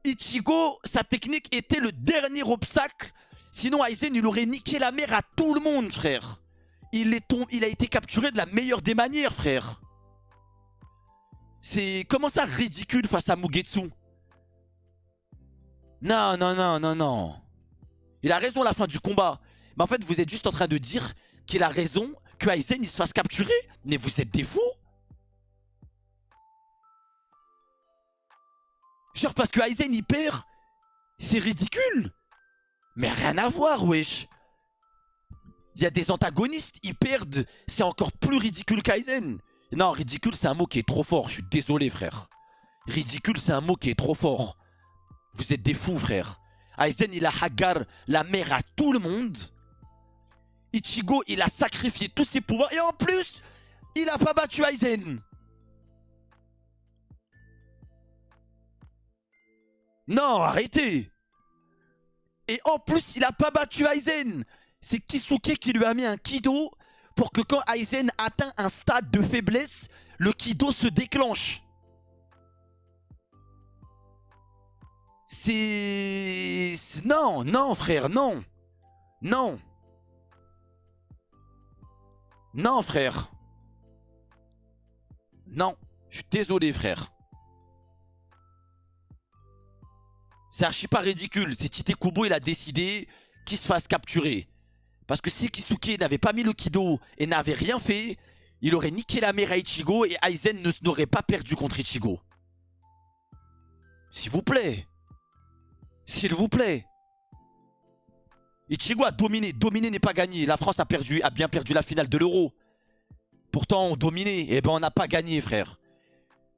Ichigo, sa technique était le dernier obstacle. Sinon, Aizen, il aurait niqué la mère à tout le monde, frère. Il a été capturé de la meilleure des manières, frère. C'est... Comment ça, ridicule face à Mugetsu? Non, non, non, non, non. Il a raison à la fin du combat. Mais en fait, vous êtes juste en train de dire qu'il a raison que Aizen, il se fasse capturer. Mais vous êtes des fous. Genre parce que Aizen, il perd. C'est ridicule. Mais rien à voir, wesh. Il y a des antagonistes, ils perdent. C'est encore plus ridicule qu'Aizen. Non, ridicule, c'est un mot qui est trop fort. Je suis désolé, frère. Ridicule, c'est un mot qui est trop fort. Vous êtes des fous, frère. Aizen, il a hagar la mère à tout le monde. Ichigo, il a sacrifié tous ses pouvoirs. Et en plus, il a pas battu Aizen. Non, arrêtez. Et en plus, il a pas battu Aizen. C'est Kisuke qui lui a mis un Kido pour que quand Aizen atteint un stade de faiblesse, le Kido se déclenche. C'est... Non, non frère, non. Non. Non frère. Non. Je suis désolé frère. C'est archi pas ridicule. C'est Tite-Kubo, il a décidé qu'il se fasse capturer. Parce que si Kisuke n'avait pas mis le Kido et n'avait rien fait, il aurait niqué la mère à Ichigo et Aizen n'aurait pas perdu contre Ichigo. S'il vous plaît. S'il vous plaît. Ichigo a dominé. Dominer n'est pas gagné. La France a bien perdu la finale de l'Euro. Pourtant, on dominait. Et ben, on n'a pas gagné, frère.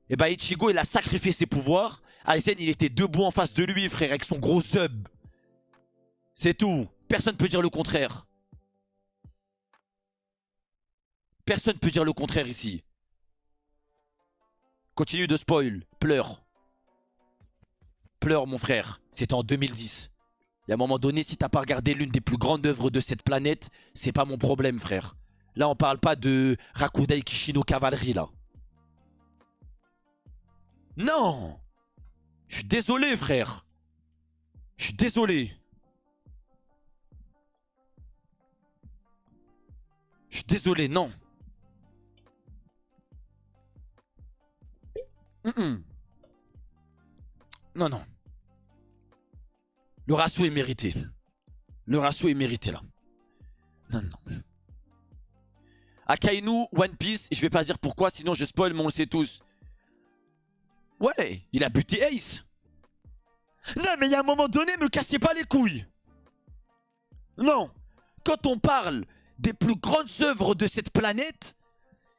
Et ben, Ichigo, il a sacrifié ses pouvoirs. Aizen, il était debout en face de lui, frère, avec son gros sub. C'est tout. Personne ne peut dire le contraire. Personne ne peut dire le contraire ici. Continue de spoil. Pleure. Pleure, mon frère. C'était en 2010. Et à un moment donné, si t'as pas regardé l'une des plus grandes œuvres de cette planète, c'est pas mon problème, frère. Là, on parle pas de Rakudai Kishino Cavalerie, là. Non! Je suis désolé, frère. Je suis désolé. Je suis désolé, non. Non, non. Le ratio est mérité. Le ratio est mérité, là. Non, non. Akainu, One Piece, je vais pas dire pourquoi, sinon je spoil, mais on le sait tous. Ouais, il a buté Ace. Non, mais il y a un moment donné, me cassez pas les couilles. Non. Quand on parle des plus grandes œuvres de cette planète,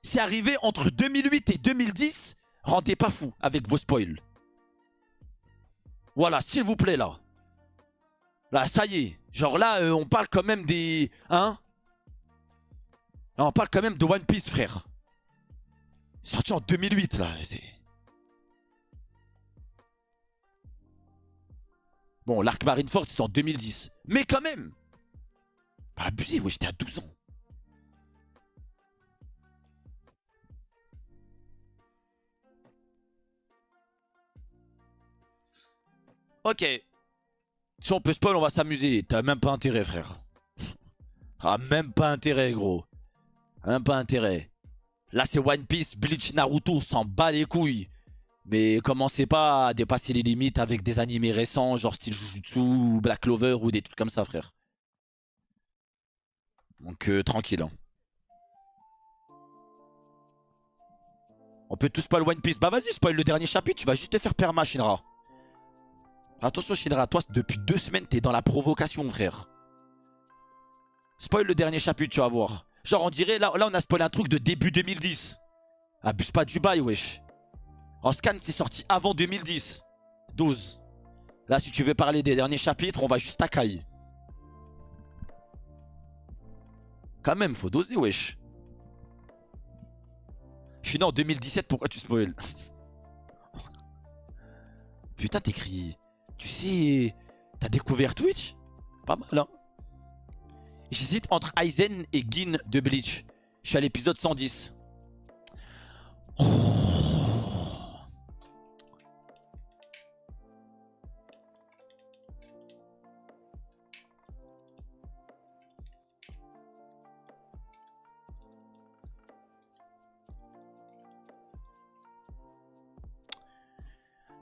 c'est arrivé entre 2008 et 2010. Rendez pas fou avec vos spoils. Voilà, s'il vous plaît, là. Là, ça y est. Genre là, on parle quand même des... Hein? Là, on parle quand même de One Piece, frère. Sorti en 2008, là. Bon, l'arc Marineford, c'était en 2010. Mais quand même. Pas abusé, ouais, j'étais à 12 ans. Ok. Si on peut spoil, on va s'amuser. T'as même pas intérêt, frère. Ah, même pas intérêt, gros. Même pas intérêt. Là, c'est One Piece, Bleach, Naruto, on s'en bat les couilles. Mais commencez pas à dépasser les limites avec des animés récents, genre style Jujutsu ou Black Clover ou des trucs comme ça, frère. Donc, tranquille. Hein. On peut tout spoil One Piece. Bah, vas-y, spoil le dernier chapitre, tu vas juste te faire perma, Shinra. Attention, Shinra, toi, depuis 2 semaines, t'es dans la provocation, frère. Spoil le dernier chapitre, tu vas voir. Genre, on dirait, là, on a spoilé un truc de début 2010. Abuse pas du bail, wesh. En scan, c'est sorti avant 2010. 12. Là, si tu veux parler des derniers chapitres, on va juste à Kai. Quand même, faut doser, wesh. Je suis né en 2017, pourquoi tu spoil? Putain, t'écris. Tu sais, t'as découvert Twitch? Pas mal, hein. J'hésite entre Aizen et Gin de Bleach. Je suis à l'épisode 110. Oh.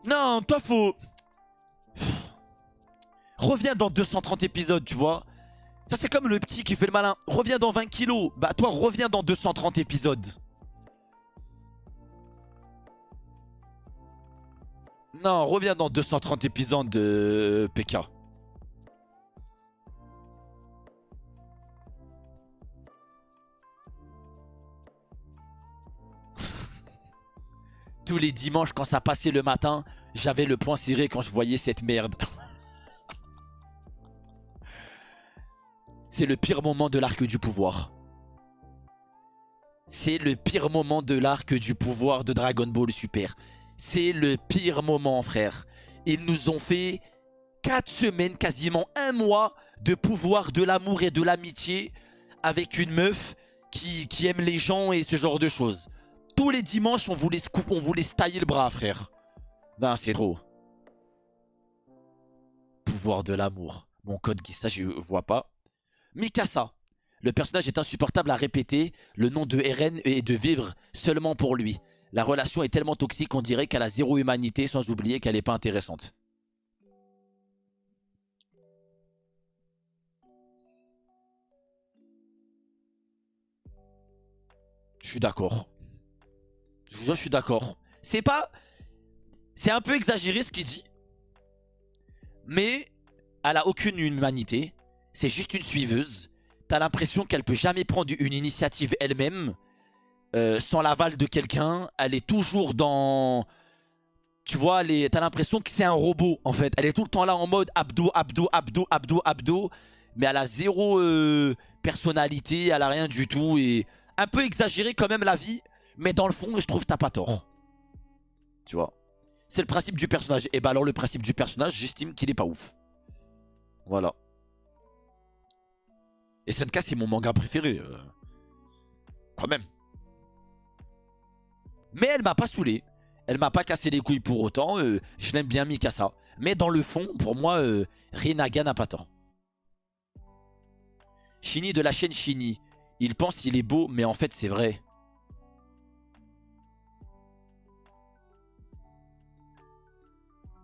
Non, toi faut... Reviens dans 230 épisodes, tu vois. Ça c'est comme le petit qui fait le malin. Reviens dans 20 kilos. Bah toi reviens dans 230 épisodes. Non, reviens dans 230 épisodes de PK. Tous les dimanches quand ça passait le matin, j'avais le poing serré quand je voyais cette merde. C'est le pire moment de l'arc du pouvoir. C'est le pire moment de l'arc du pouvoir de Dragon Ball Super. C'est le pire moment, frère. Ils nous ont fait 4 semaines, quasiment un mois de pouvoir, de l'amour et de l'amitié avec une meuf qui aime les gens et ce genre de choses. Tous les dimanches, on voulait se tailler le bras, frère. Non, c'est trop. Pouvoir de l'amour. Mon code qui ça, je vois pas. Mikasa. Le personnage est insupportable à répéter. Le nom de Eren est de vivre seulement pour lui. La relation est tellement toxique qu'on dirait qu'elle a zéro humanité, sans oublier qu'elle n'est pas intéressante. Je suis d'accord. Je vous jure, je suis d'accord. C'est pas... C'est un peu exagéré ce qu'il dit. Mais elle a aucune humanité. C'est juste une suiveuse. T'as l'impression qu'elle peut jamais prendre une initiative elle-même. Sans l'aval de quelqu'un. Elle est toujours dans... Tu vois, t'as l'impression que c'est un robot en fait. Elle est tout le temps là en mode abdo, abdo, abdo, abdo, abdo. Mais elle a zéro personnalité, elle a rien du tout. Et un peu exagéré quand même la vie. Mais dans le fond, je trouve que t'as pas tort. Tu vois. C'est le principe du personnage. Et bah alors le principe du personnage, j'estime qu'il est pas ouf. Voilà. Et SNK c'est mon manga préféré. Quand même. Mais elle m'a pas saoulé. Elle m'a pas cassé les couilles pour autant. Je l'aime bien Mikasa. Mais dans le fond, pour moi, Rinaga n'a pas tort. Shini de la chaîne Shini. Il pense qu'il est beau, mais en fait c'est vrai.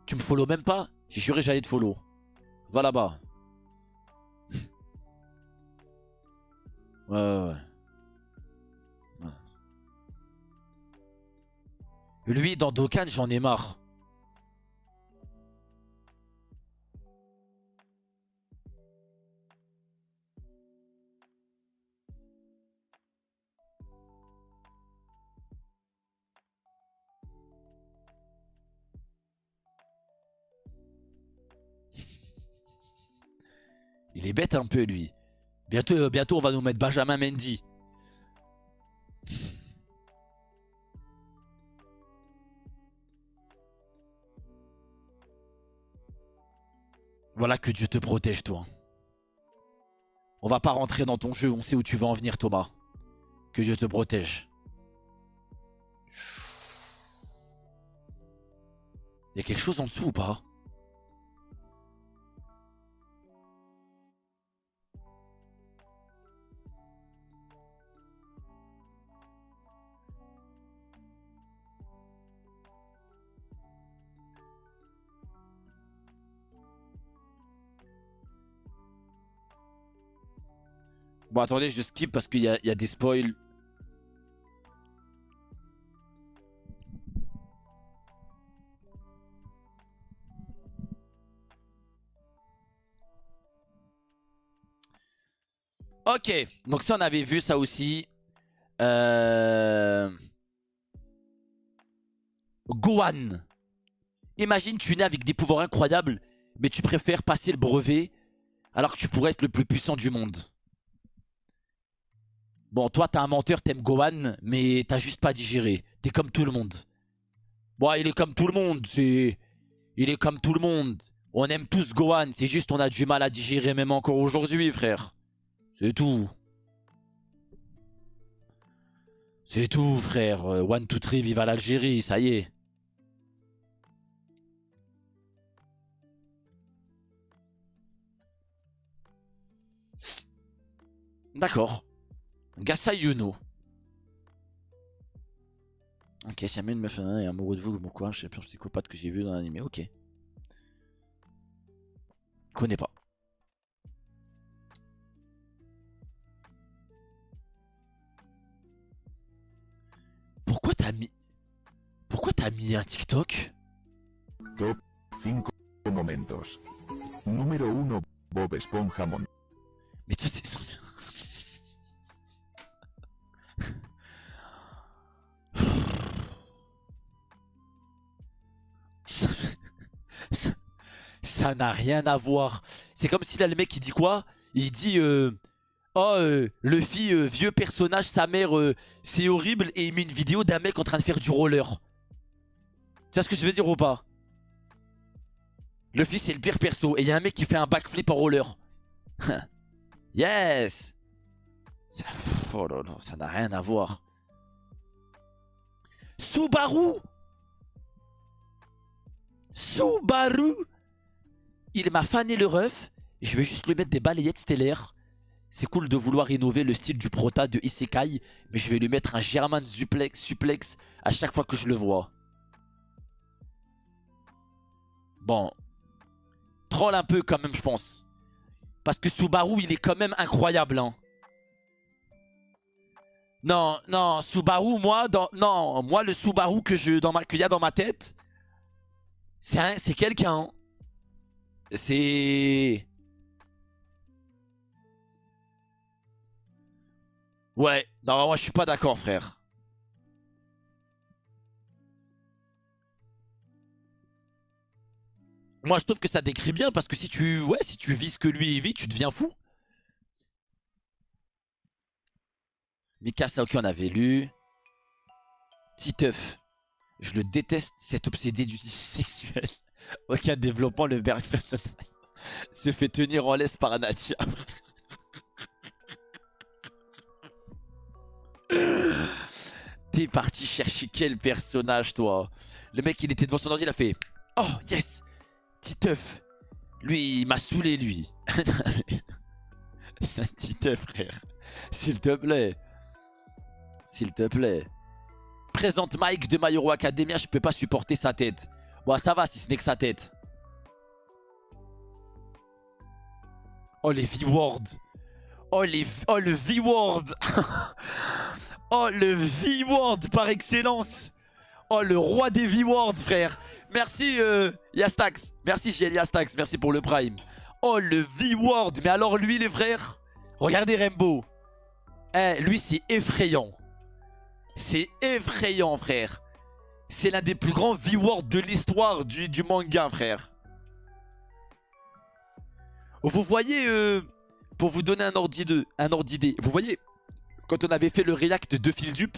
Tu me follow même pas? J'ai juré que j'allais te follow. Va là-bas. Ouais. Lui, dans Dokkan, j'en ai marre. Il est bête un peu, lui. Bientôt on va nous mettre Benjamin Mendy. Voilà, que Dieu te protège, toi. On va pas rentrer dans ton jeu, on sait où tu veux en venir, Thomas. Que Dieu te protège. Il y a quelque chose en dessous ou pas? Bon, attendez, je skip parce qu'il y a des spoils. Ok, donc ça on avait vu ça aussi. Gohan. Imagine tu nais avec des pouvoirs incroyables, mais tu préfères passer le brevet alors que tu pourrais être le plus puissant du monde. Bon, toi t'es un menteur, t'aimes Gohan, mais t'as juste pas digéré. T'es comme tout le monde. Bon, il est comme tout le monde, c'est... Il est comme tout le monde. On aime tous Gohan, c'est juste on a du mal à digérer même encore aujourd'hui, frère. C'est tout. C'est tout, frère. One, two, three, vive à l'Algérie, ça y est. D'accord. Gasai Yuno. Ok, si jamais une meuf est amoureux de vous, bon quoi, je suis le pire psychopathe que j'ai vu dans l'anime. Ok. Connais pas. Pourquoi t'as mis... Pourquoi t'as mis un TikTok? Top 5 momentos. Número 1. Bob Esponja Mais toi c'est... Ça n'a rien à voir. C'est comme si là le mec il dit quoi? Il dit oh Luffy vieux personnage, sa mère c'est horrible, et il met une vidéo d'un mec en train de faire du roller. Tu vois ce que je veux dire ou pas? Luffy c'est le pire perso et il y a un mec qui fait un backflip en roller. Yes. Oh là là, ça n'a rien à voir. Subaru. Subaru. Il m'a fané le ref. Je vais juste lui mettre des balayettes stellaires. C'est cool de vouloir innover le style du prota de Isekai, mais je vais lui mettre un German suplex à chaque fois que je le vois. Bon. Troll un peu quand même, je pense. Parce que Subaru, il est quand même incroyable. Hein. Non, non, Subaru, moi, non, moi le Subaru qu'il y a dans ma tête, c'est quelqu'un. Hein. C'est... Ouais, non, moi je suis pas d'accord, frère. Moi je trouve que ça décrit bien parce que si tu vis ce que lui il vit, tu deviens fou. Mikasa, ok, on avait lu. Titeuf. Je le déteste, cet obsédé du sexuel. Aucun développement, le berg personnage se fait tenir en laisse par Nadia. T'es parti chercher quel personnage, toi? Le mec, il était devant son ordi, il a fait oh, yes! Titeuf. Lui, il m'a saoulé, lui. C'est un Titeuf, frère. S'il te plaît. S'il te plaît. Présente Mike de My Hero Academia, je peux pas supporter sa tête. Bon, ça va si ce n'est que sa tête. Oh, les V-Words. Oh, le V-Word. Oh, le V-Word par excellence. Oh, le roi des V-Words, frère. Merci, Yastax. Merci, JL Yastax. Merci pour le Prime. Oh, le V-Word. Mais alors, lui, les frères. Regardez Rainbow. Eh, lui, c'est effrayant. C'est effrayant, frère. C'est l'un des plus grands V-Words de l'histoire du manga, frère. Vous voyez, pour vous donner un ordre d'idée, vous voyez, quand on avait fait le react de Phil Dupe,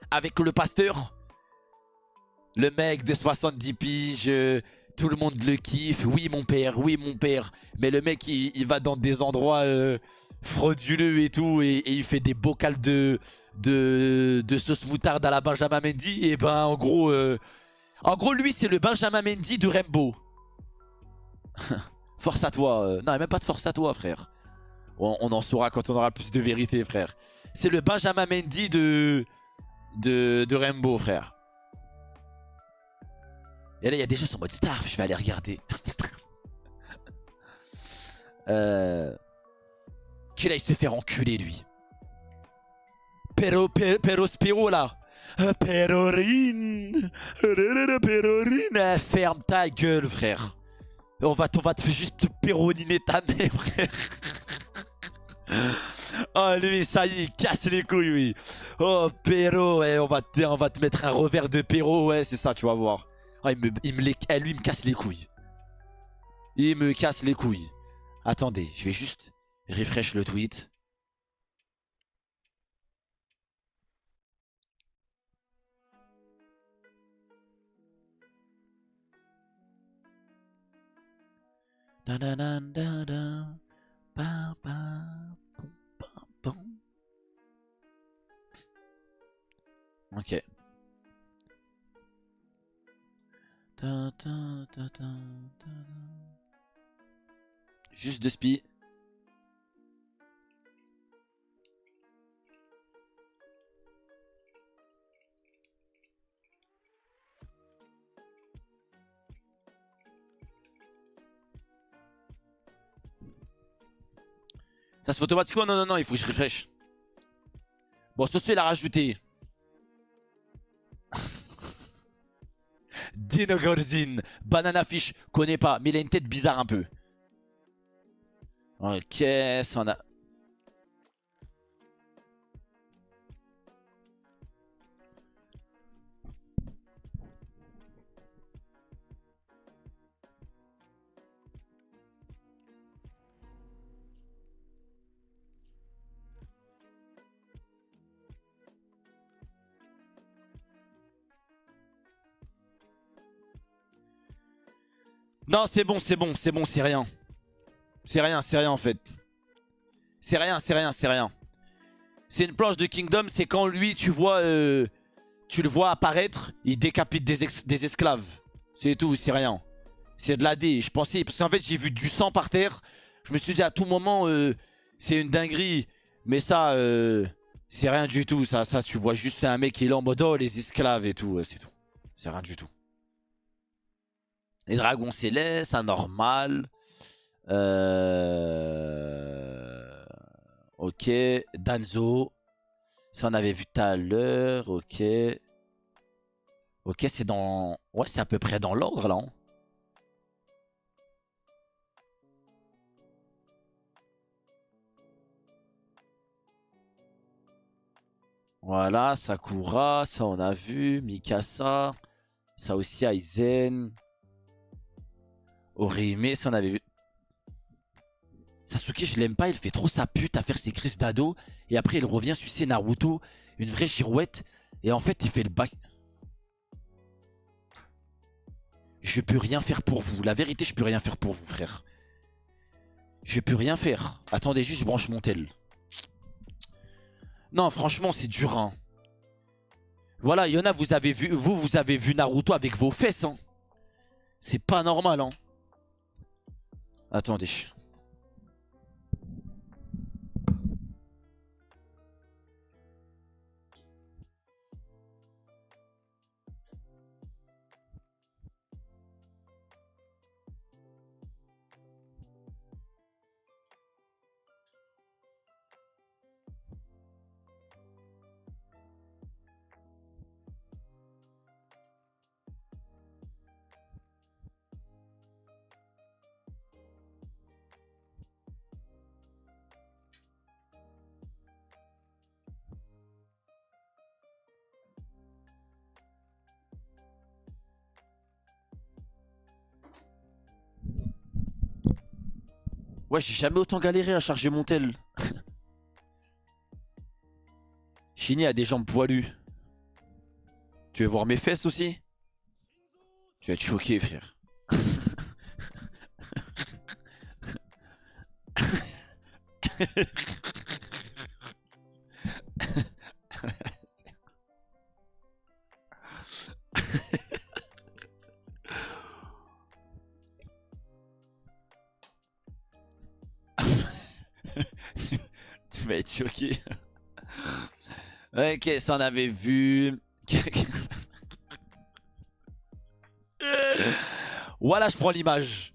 avec le pasteur, le mec de 70 piges, Tout le monde le kiffe. Oui, mon père, oui, mon père. Mais le mec, il va dans des endroits frauduleux et tout. Et il fait des bocals de sauce moutarde à la Benjamin Mendy. Et ben, en gros, lui, c'est le Benjamin Mendy de Rembo. Force à toi. Non, même pas de force à toi, frère. On en saura quand on aura plus de vérité, frère. C'est le Benjamin Mendy de Rembo, frère. Et là, il y a des gens en mode star. Je vais aller regarder. Qu'il aille se faire enculer, lui. Pero Spiro, là. Perorine. Perorine. Ferme ta gueule, frère. On va te juste péroniner ta mère, frère. Oh, lui, ça y est, il casse les couilles, oui. Oh, Péro, ouais, on va te mettre un revers de Péro, ouais, c'est ça, tu vas voir. Oh, lui, il me casse les couilles. Il me casse les couilles. Attendez, je vais juste refresh le tweet. Ok. Juste de spi. Ça se fait automatiquement? Non, non, non, il faut que je refresh. Bon, ce il a rajouté. Dino Gorzin, Banana Fish, connais pas, mais il a une tête bizarre un peu. Ok, ça en a. Non, c'est bon, c'est bon, c'est bon, c'est rien. C'est rien en fait. C'est rien, c'est rien, c'est rien. C'est une planche de Kingdom, c'est quand lui, tu le vois apparaître, il décapite des esclaves. C'est tout, c'est rien. C'est de l'AD, je pensais, parce qu'en fait j'ai vu du sang par terre. Je me suis dit à tout moment, c'est une dinguerie. Mais ça, c'est rien du tout. Ça, tu vois juste un mec qui est là en mode, oh, les esclaves et tout, c'est tout. C'est rien du tout. Les dragons célestes, anormal. Ok, Danzo. Ça on avait vu tout à l'heure, ok. Ok, c'est dans... Ouais, c'est à peu près dans l'ordre là. Hein. Voilà, Sakura, ça on a vu. Mikasa, ça aussi Aizen. Orihime, ça on avait vu. Sasuke, je l'aime pas, il fait trop sa pute à faire ses crises d'ado. Et après, il revient sucer Naruto, une vraie girouette. Et en fait, il fait le bac. Je peux rien faire pour vous. La vérité, je peux rien faire pour vous, frère. Je peux rien faire. Attendez, juste je branche mon tel. Non, franchement, c'est dur, hein. Voilà, il y en a, vous avez vu Naruto avec vos fesses, hein. C'est pas normal, hein. Attendez. Ouais, j'ai jamais autant galéré à charger mon tel. Shinny a des jambes poilues. Tu veux voir mes fesses aussi? Tu vas être choqué, frère. Tu vas être choqué. Ok, ça on avait vu. Voilà, je prends l'image.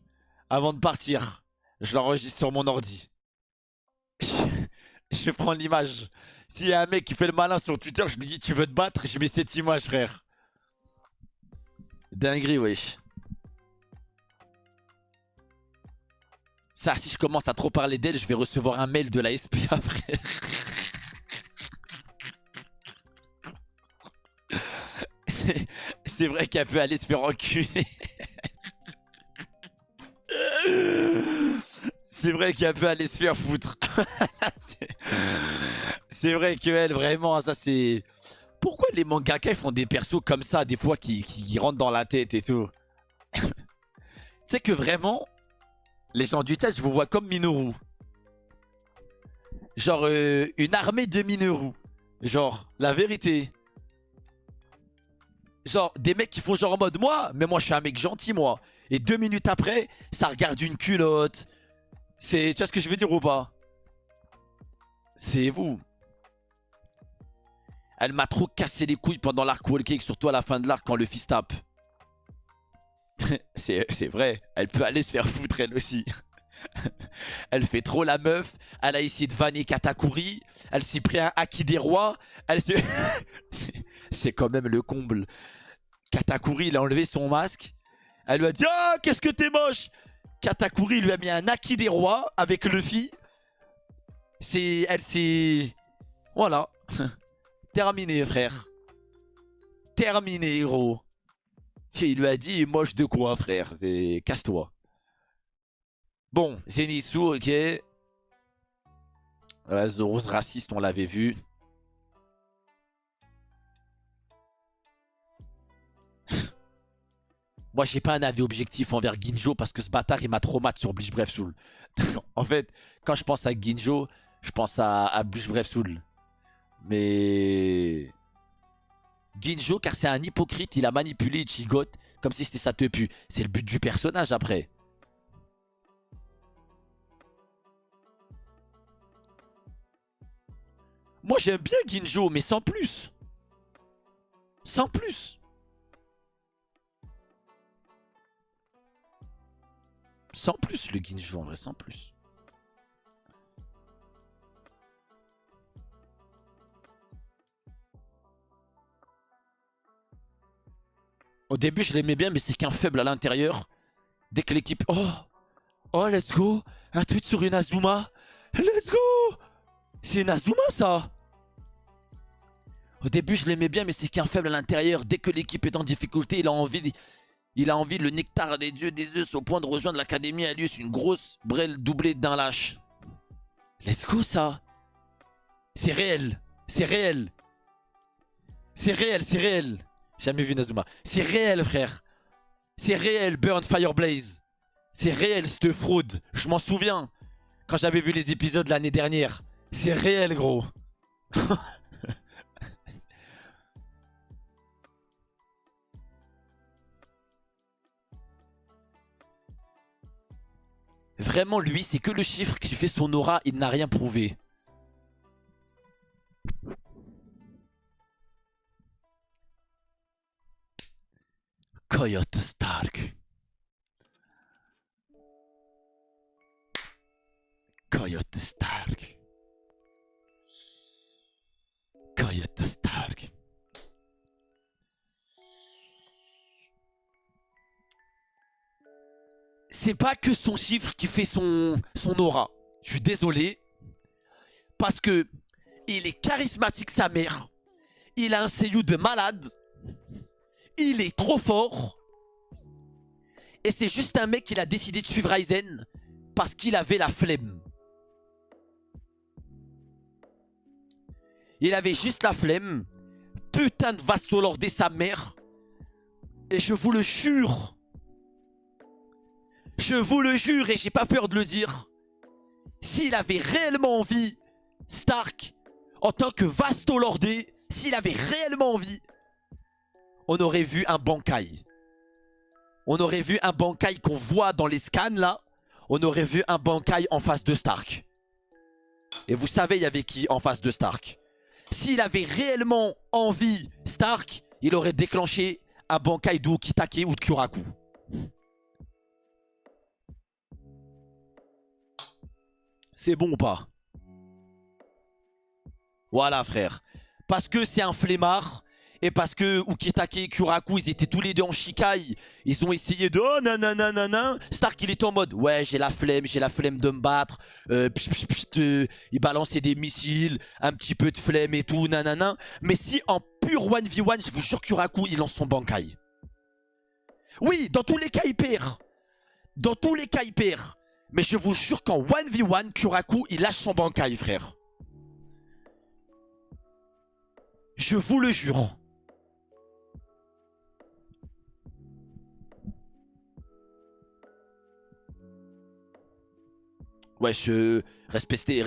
Avant de partir, je l'enregistre sur mon ordi. Je prends l'image. S'il y a un mec qui fait le malin sur Twitter, je lui dis tu veux te battre, je mets cette image, frère. Dinguerie, wesh. Ça, si je commence à trop parler d'elle, je vais recevoir un mail de la SPA, frère. C'est vrai qu'elle peut aller se faire enculer. C'est vrai qu'elle peut aller se faire foutre. C'est vrai qu'elle, vraiment, ça c'est... Pourquoi les mangaka ils font des persos comme ça, des fois qui rentrent dans la tête et tout? Tu sais que vraiment, les gens du chat, je vous vois comme Minoru. Genre une armée de Minoru. Genre, la vérité. Genre, des mecs qui font genre en mode, moi je suis un mec gentil, moi. Et 2 minutes après, ça regarde une culotte. Tu vois ce que je veux dire ou pas? C'est vous. Elle m'a trop cassé les couilles pendant l'arc wall cake, surtout à la fin de l'arc quand le fils tape. C'est vrai, elle peut aller se faire foutre elle aussi. Elle fait trop la meuf, elle a essayé de vanner Katakuri, elle s'est pris un haki des rois, c'est quand même le comble. Katakuri, il a enlevé son masque, elle lui a dit « Ah, qu'est-ce que t'es moche !» Katakuri lui a mis un haki des rois avec Luffy. Elle s'est... Voilà. Terminé, frère. Terminé, héros. Tiens, il lui a dit moche de quoi, frère? Casse-toi. Bon, Zenitsu, ok. Zoro raciste, on l'avait vu. Moi, j'ai pas un avis objectif envers Ginjo parce que ce bâtard, il m'a trop mat sur Bleach Brave Soul. En fait, quand je pense à Ginjo, je pense à Bleach Brave Soul. Mais... Ginjo, car c'est un hypocrite, il a manipulé Ichigo comme si c'était sa tepu. C'est le but du personnage après. Moi j'aime bien Ginjo, mais sans plus. Sans plus. Sans plus le Ginjo en vrai, sans plus. Au début je l'aimais bien mais c'est qu'un faible à l'intérieur. Dès que l'équipe... Oh, oh let's go. Un tweet sur une Azuma. Let's go. C'est une Azuma ça. Au début je l'aimais bien mais c'est qu'un faible à l'intérieur. Dès que l'équipe est en difficulté il a envie le nectar des dieux des Zeus au point de rejoindre l'académie Alius. Une grosse brêle doublée d'un lâche. Let's go ça. C'est réel. C'est réel. C'est réel, c'est réel. Jamais vu Nazuma. C'est réel, frère. C'est réel, Burn Fire Blaze. C'est réel, cette fraude. Je m'en souviens. Quand j'avais vu les épisodes l'année dernière. C'est réel, gros. Vraiment, lui, c'est que le chiffre qui fait son aura. Il n'a rien prouvé. Coyote Stark. Coyote Stark. Coyote Stark. C'est pas que son chiffre qui fait son aura. Je suis désolé. Parce que il est charismatique sa mère. Il a un seiyuu de malade. Il est trop fort. Et c'est juste un mec qui a décidé de suivre Aizen parce qu'il avait la flemme. Il avait juste la flemme. Putain de vassolordé sa mère. Et je vous le jure. Je vous le jure et j'ai pas peur de le dire. s'il avait réellement envie, Stark, en tant que Vastolordé, s'il avait réellement envie, on aurait vu un Bankai. On aurait vu un Bankai qu'on voit dans les scans là. On aurait vu un Bankai en face de Stark. Et vous savez, il y avait qui en face de Stark? S'il avait réellement envie, Stark, il aurait déclenché un Bankai de Ukitake ou de Kyoraku. C'est bon ou pas? Voilà, frère. Parce que c'est un flemmard. Et parce que Ukitake et Kyoraku, ils étaient tous les deux en Shikai. Ils ont essayé de... Oh nanana. Stark, il était en mode... Ouais, j'ai la flemme de me battre. Il balançait des missiles. Un petit peu de flemme et tout, nanana. Mais si en pur 1v1, je vous jure, Kyoraku, il lance son Bankai. Oui, dans tous les cas, il perd. Dans tous les cas, il perd. Mais je vous jure qu'en 1v1, Kyoraku, il lâche son Bankai, frère. Je vous le jure. Ouais, respectez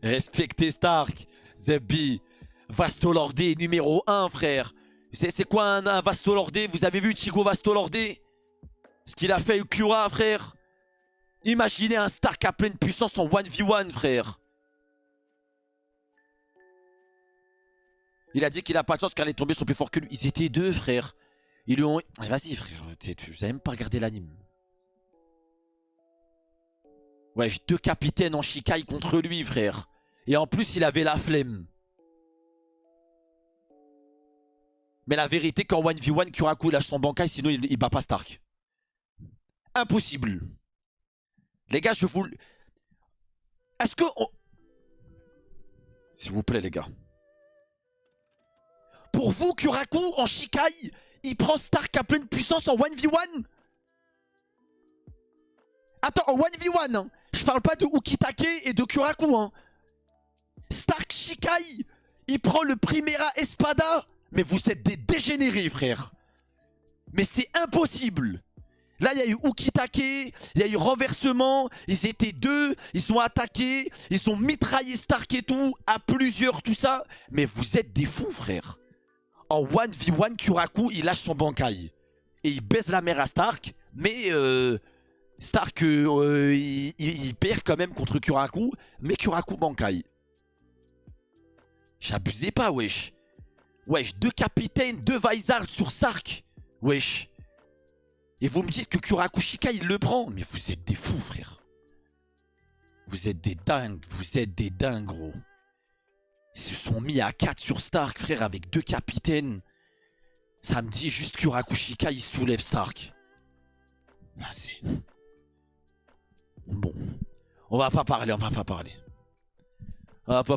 respectez Stark, Zebbi, Vastolordé numéro 1, frère. C'est quoi un Vastolordé? Vous avez vu Ichigo Vastolordé? Ce qu'il a fait Ukura, frère. Imaginez un Stark à pleine puissance en 1v1, frère. Il a dit qu'il a pas de chance car les tombés sont plus forts que lui. Ils étaient deux, frère. Ils lui ont... Vas-y, frère, vous avez même pas regardé l'anime. Ouais, deux capitaines en Shikai contre lui, frère. Et en plus, il avait la flemme. Mais la vérité, qu'en 1v1, Kyoraku lâche son Bankai, sinon il bat pas Stark. Impossible. Les gars, je vous... Est-ce que... S'il vous plaît, les gars. Pour vous, Kyoraku, en Shikai, il prend Stark à pleine puissance en 1v1? Attends, en 1v1, hein. Je parle pas de Ukitake et de Kyoraku, hein. Stark Shikai, il prend le Primera Espada. Mais vous êtes des dégénérés, frère. Mais c'est impossible. Là, il y a eu Ukitake, il y a eu renversement. Ils étaient deux, ils ont attaqué, ils ont mitraillé Stark et tout, à plusieurs, tout ça. Mais vous êtes des fous, frère. En 1v1, Kyoraku, il lâche son Bankai. Et il baise la mère à Stark. Mais Stark, il perd quand même contre Kyoraku. Mais Kyoraku Bankai. J'abusais pas, wesh. Wesh, deux capitaines, deux Vizards sur Stark. Wesh. Et vous me dites que Kyoraku Shikai, il le prend. Mais vous êtes des fous, frère. Vous êtes des dingues. Vous êtes des dingues, gros. Ils se sont mis à 4 sur Stark, frère, avec deux capitaines. Ça me dit juste Kyoraku Shikai, il soulève Stark. Là, c'est... Bon. On va pas parler. On va pas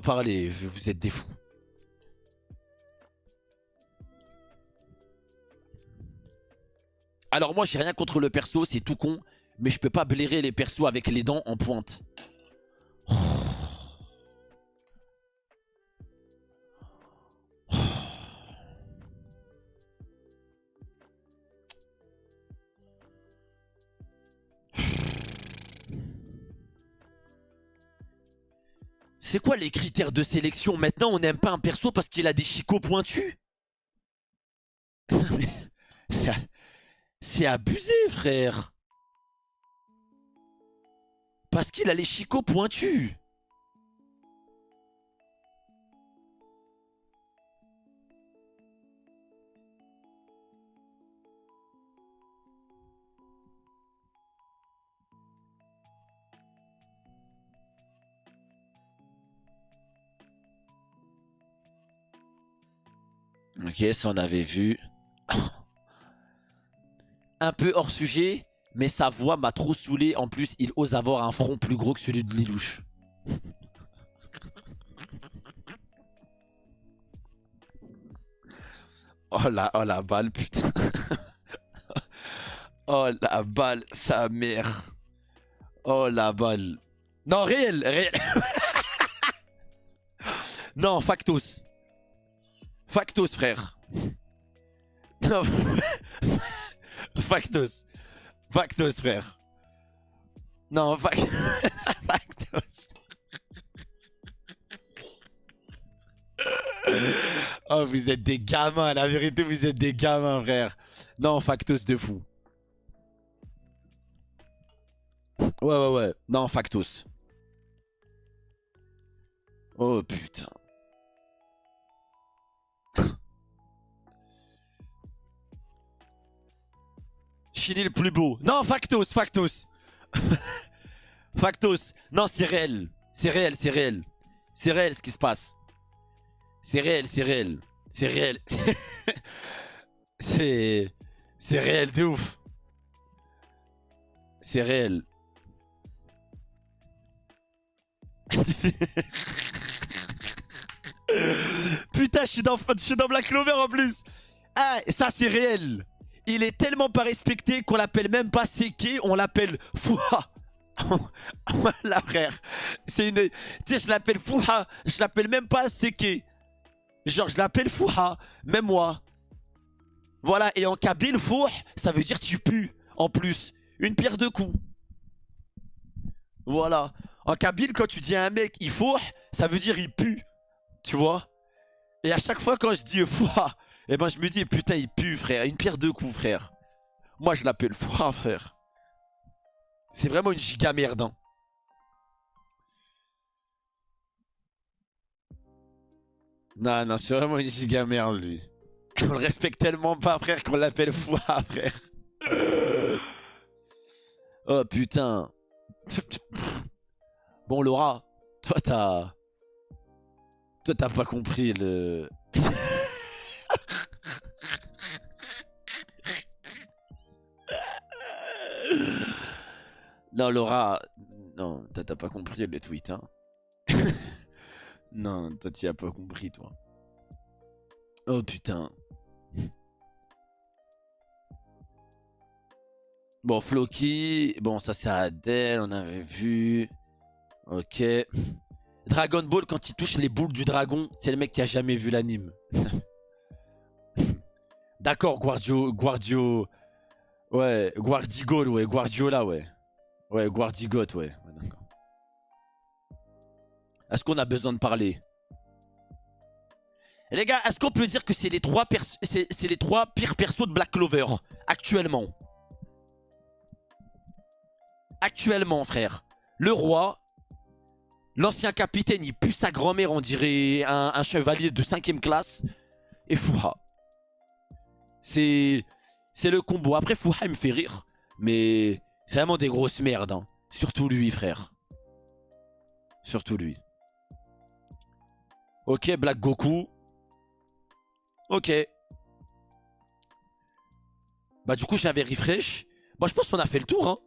parler. Vous êtes des fous. Alors moi, j'ai rien contre le perso, c'est tout con. Mais je peux pas blairer les persos avec les dents en pointe. C'est quoi les critères de sélection? Maintenant, on n'aime pas un perso parce qu'il a des chicots pointus? C'est abusé, frère. Parce qu'il a les chicots pointus. Ok, ça on avait vu. Un peu hors sujet, mais sa voix m'a trop saoulé. En plus, il ose avoir un front plus gros que celui de Lelouch. Oh la balle, putain. Oh la balle, sa mère. Oh la balle. Non, réel. Non, factos. Factos, frère. Non. Factos, frère. Non, Factos. Oh, vous êtes des gamins, la vérité, vous êtes des gamins, frère. Non, Factos de fou. Ouais. Non, Factos. Oh, putain. Chili le plus beau. Non, Factos. Factos. Non, c'est réel. C'est réel. C'est réel ce qui se passe. C'est réel. C'est réel. C'est réel de ouf. C'est réel. Putain, je suis dans Black Clover en plus. Ah, ça c'est réel. Il est tellement pas respecté qu'on l'appelle même pas Seke, on l'appelle Fouha. Voilà, frère. C'est une. Tu sais, je l'appelle Fouha. Je l'appelle même pas Seke. Genre, je l'appelle Fouha. Même moi. Voilà, et en kabyle, Fouh, ça veut dire tu pues. En plus, une pierre deux coups. Voilà. En kabyle, quand tu dis à un mec il Fouh, ça veut dire il pue. Tu vois? Et à chaque fois quand je dis Fouha, eh ben je me dis putain il pue frère, une pierre deux coups frère. Moi je l'appelle Fouha frère. C'est vraiment une giga merde hein. Non, c'est vraiment une giga merde lui. On le respecte tellement pas frère qu'on l'appelle Fouha frère. Oh putain. Bon Laura, toi t'as pas compris le... Non Laura, non, t'as pas compris le tweet hein. Non, toi t'y as pas compris toi. Oh putain. Bon, Floki, bon ça c'est Adèle, on avait vu. Ok. Dragon Ball, quand il touche les boules du dragon, c'est le mec qui a jamais vu l'anime. D'accord, ouais, Guardigol, ouais, Guardiola, ouais. Ouais, Guardigot, ouais, d'accord. Est-ce qu'on a besoin de parler? Et les gars, est-ce qu'on peut dire que c'est les trois pires persos de Black Clover actuellement? Actuellement, frère. Le roi, l'ancien capitaine, il pue sa grand-mère, on dirait un chevalier de 5ème classe. Et Fouha. C'est le combo. Après, Fouha, il me fait rire. Mais c'est vraiment des grosses merdes. Hein. Surtout lui, frère. Surtout lui. Ok, Black Goku. Ok. Bah du coup, j'avais refresh. Bah je pense qu'on a fait le tour. Hein.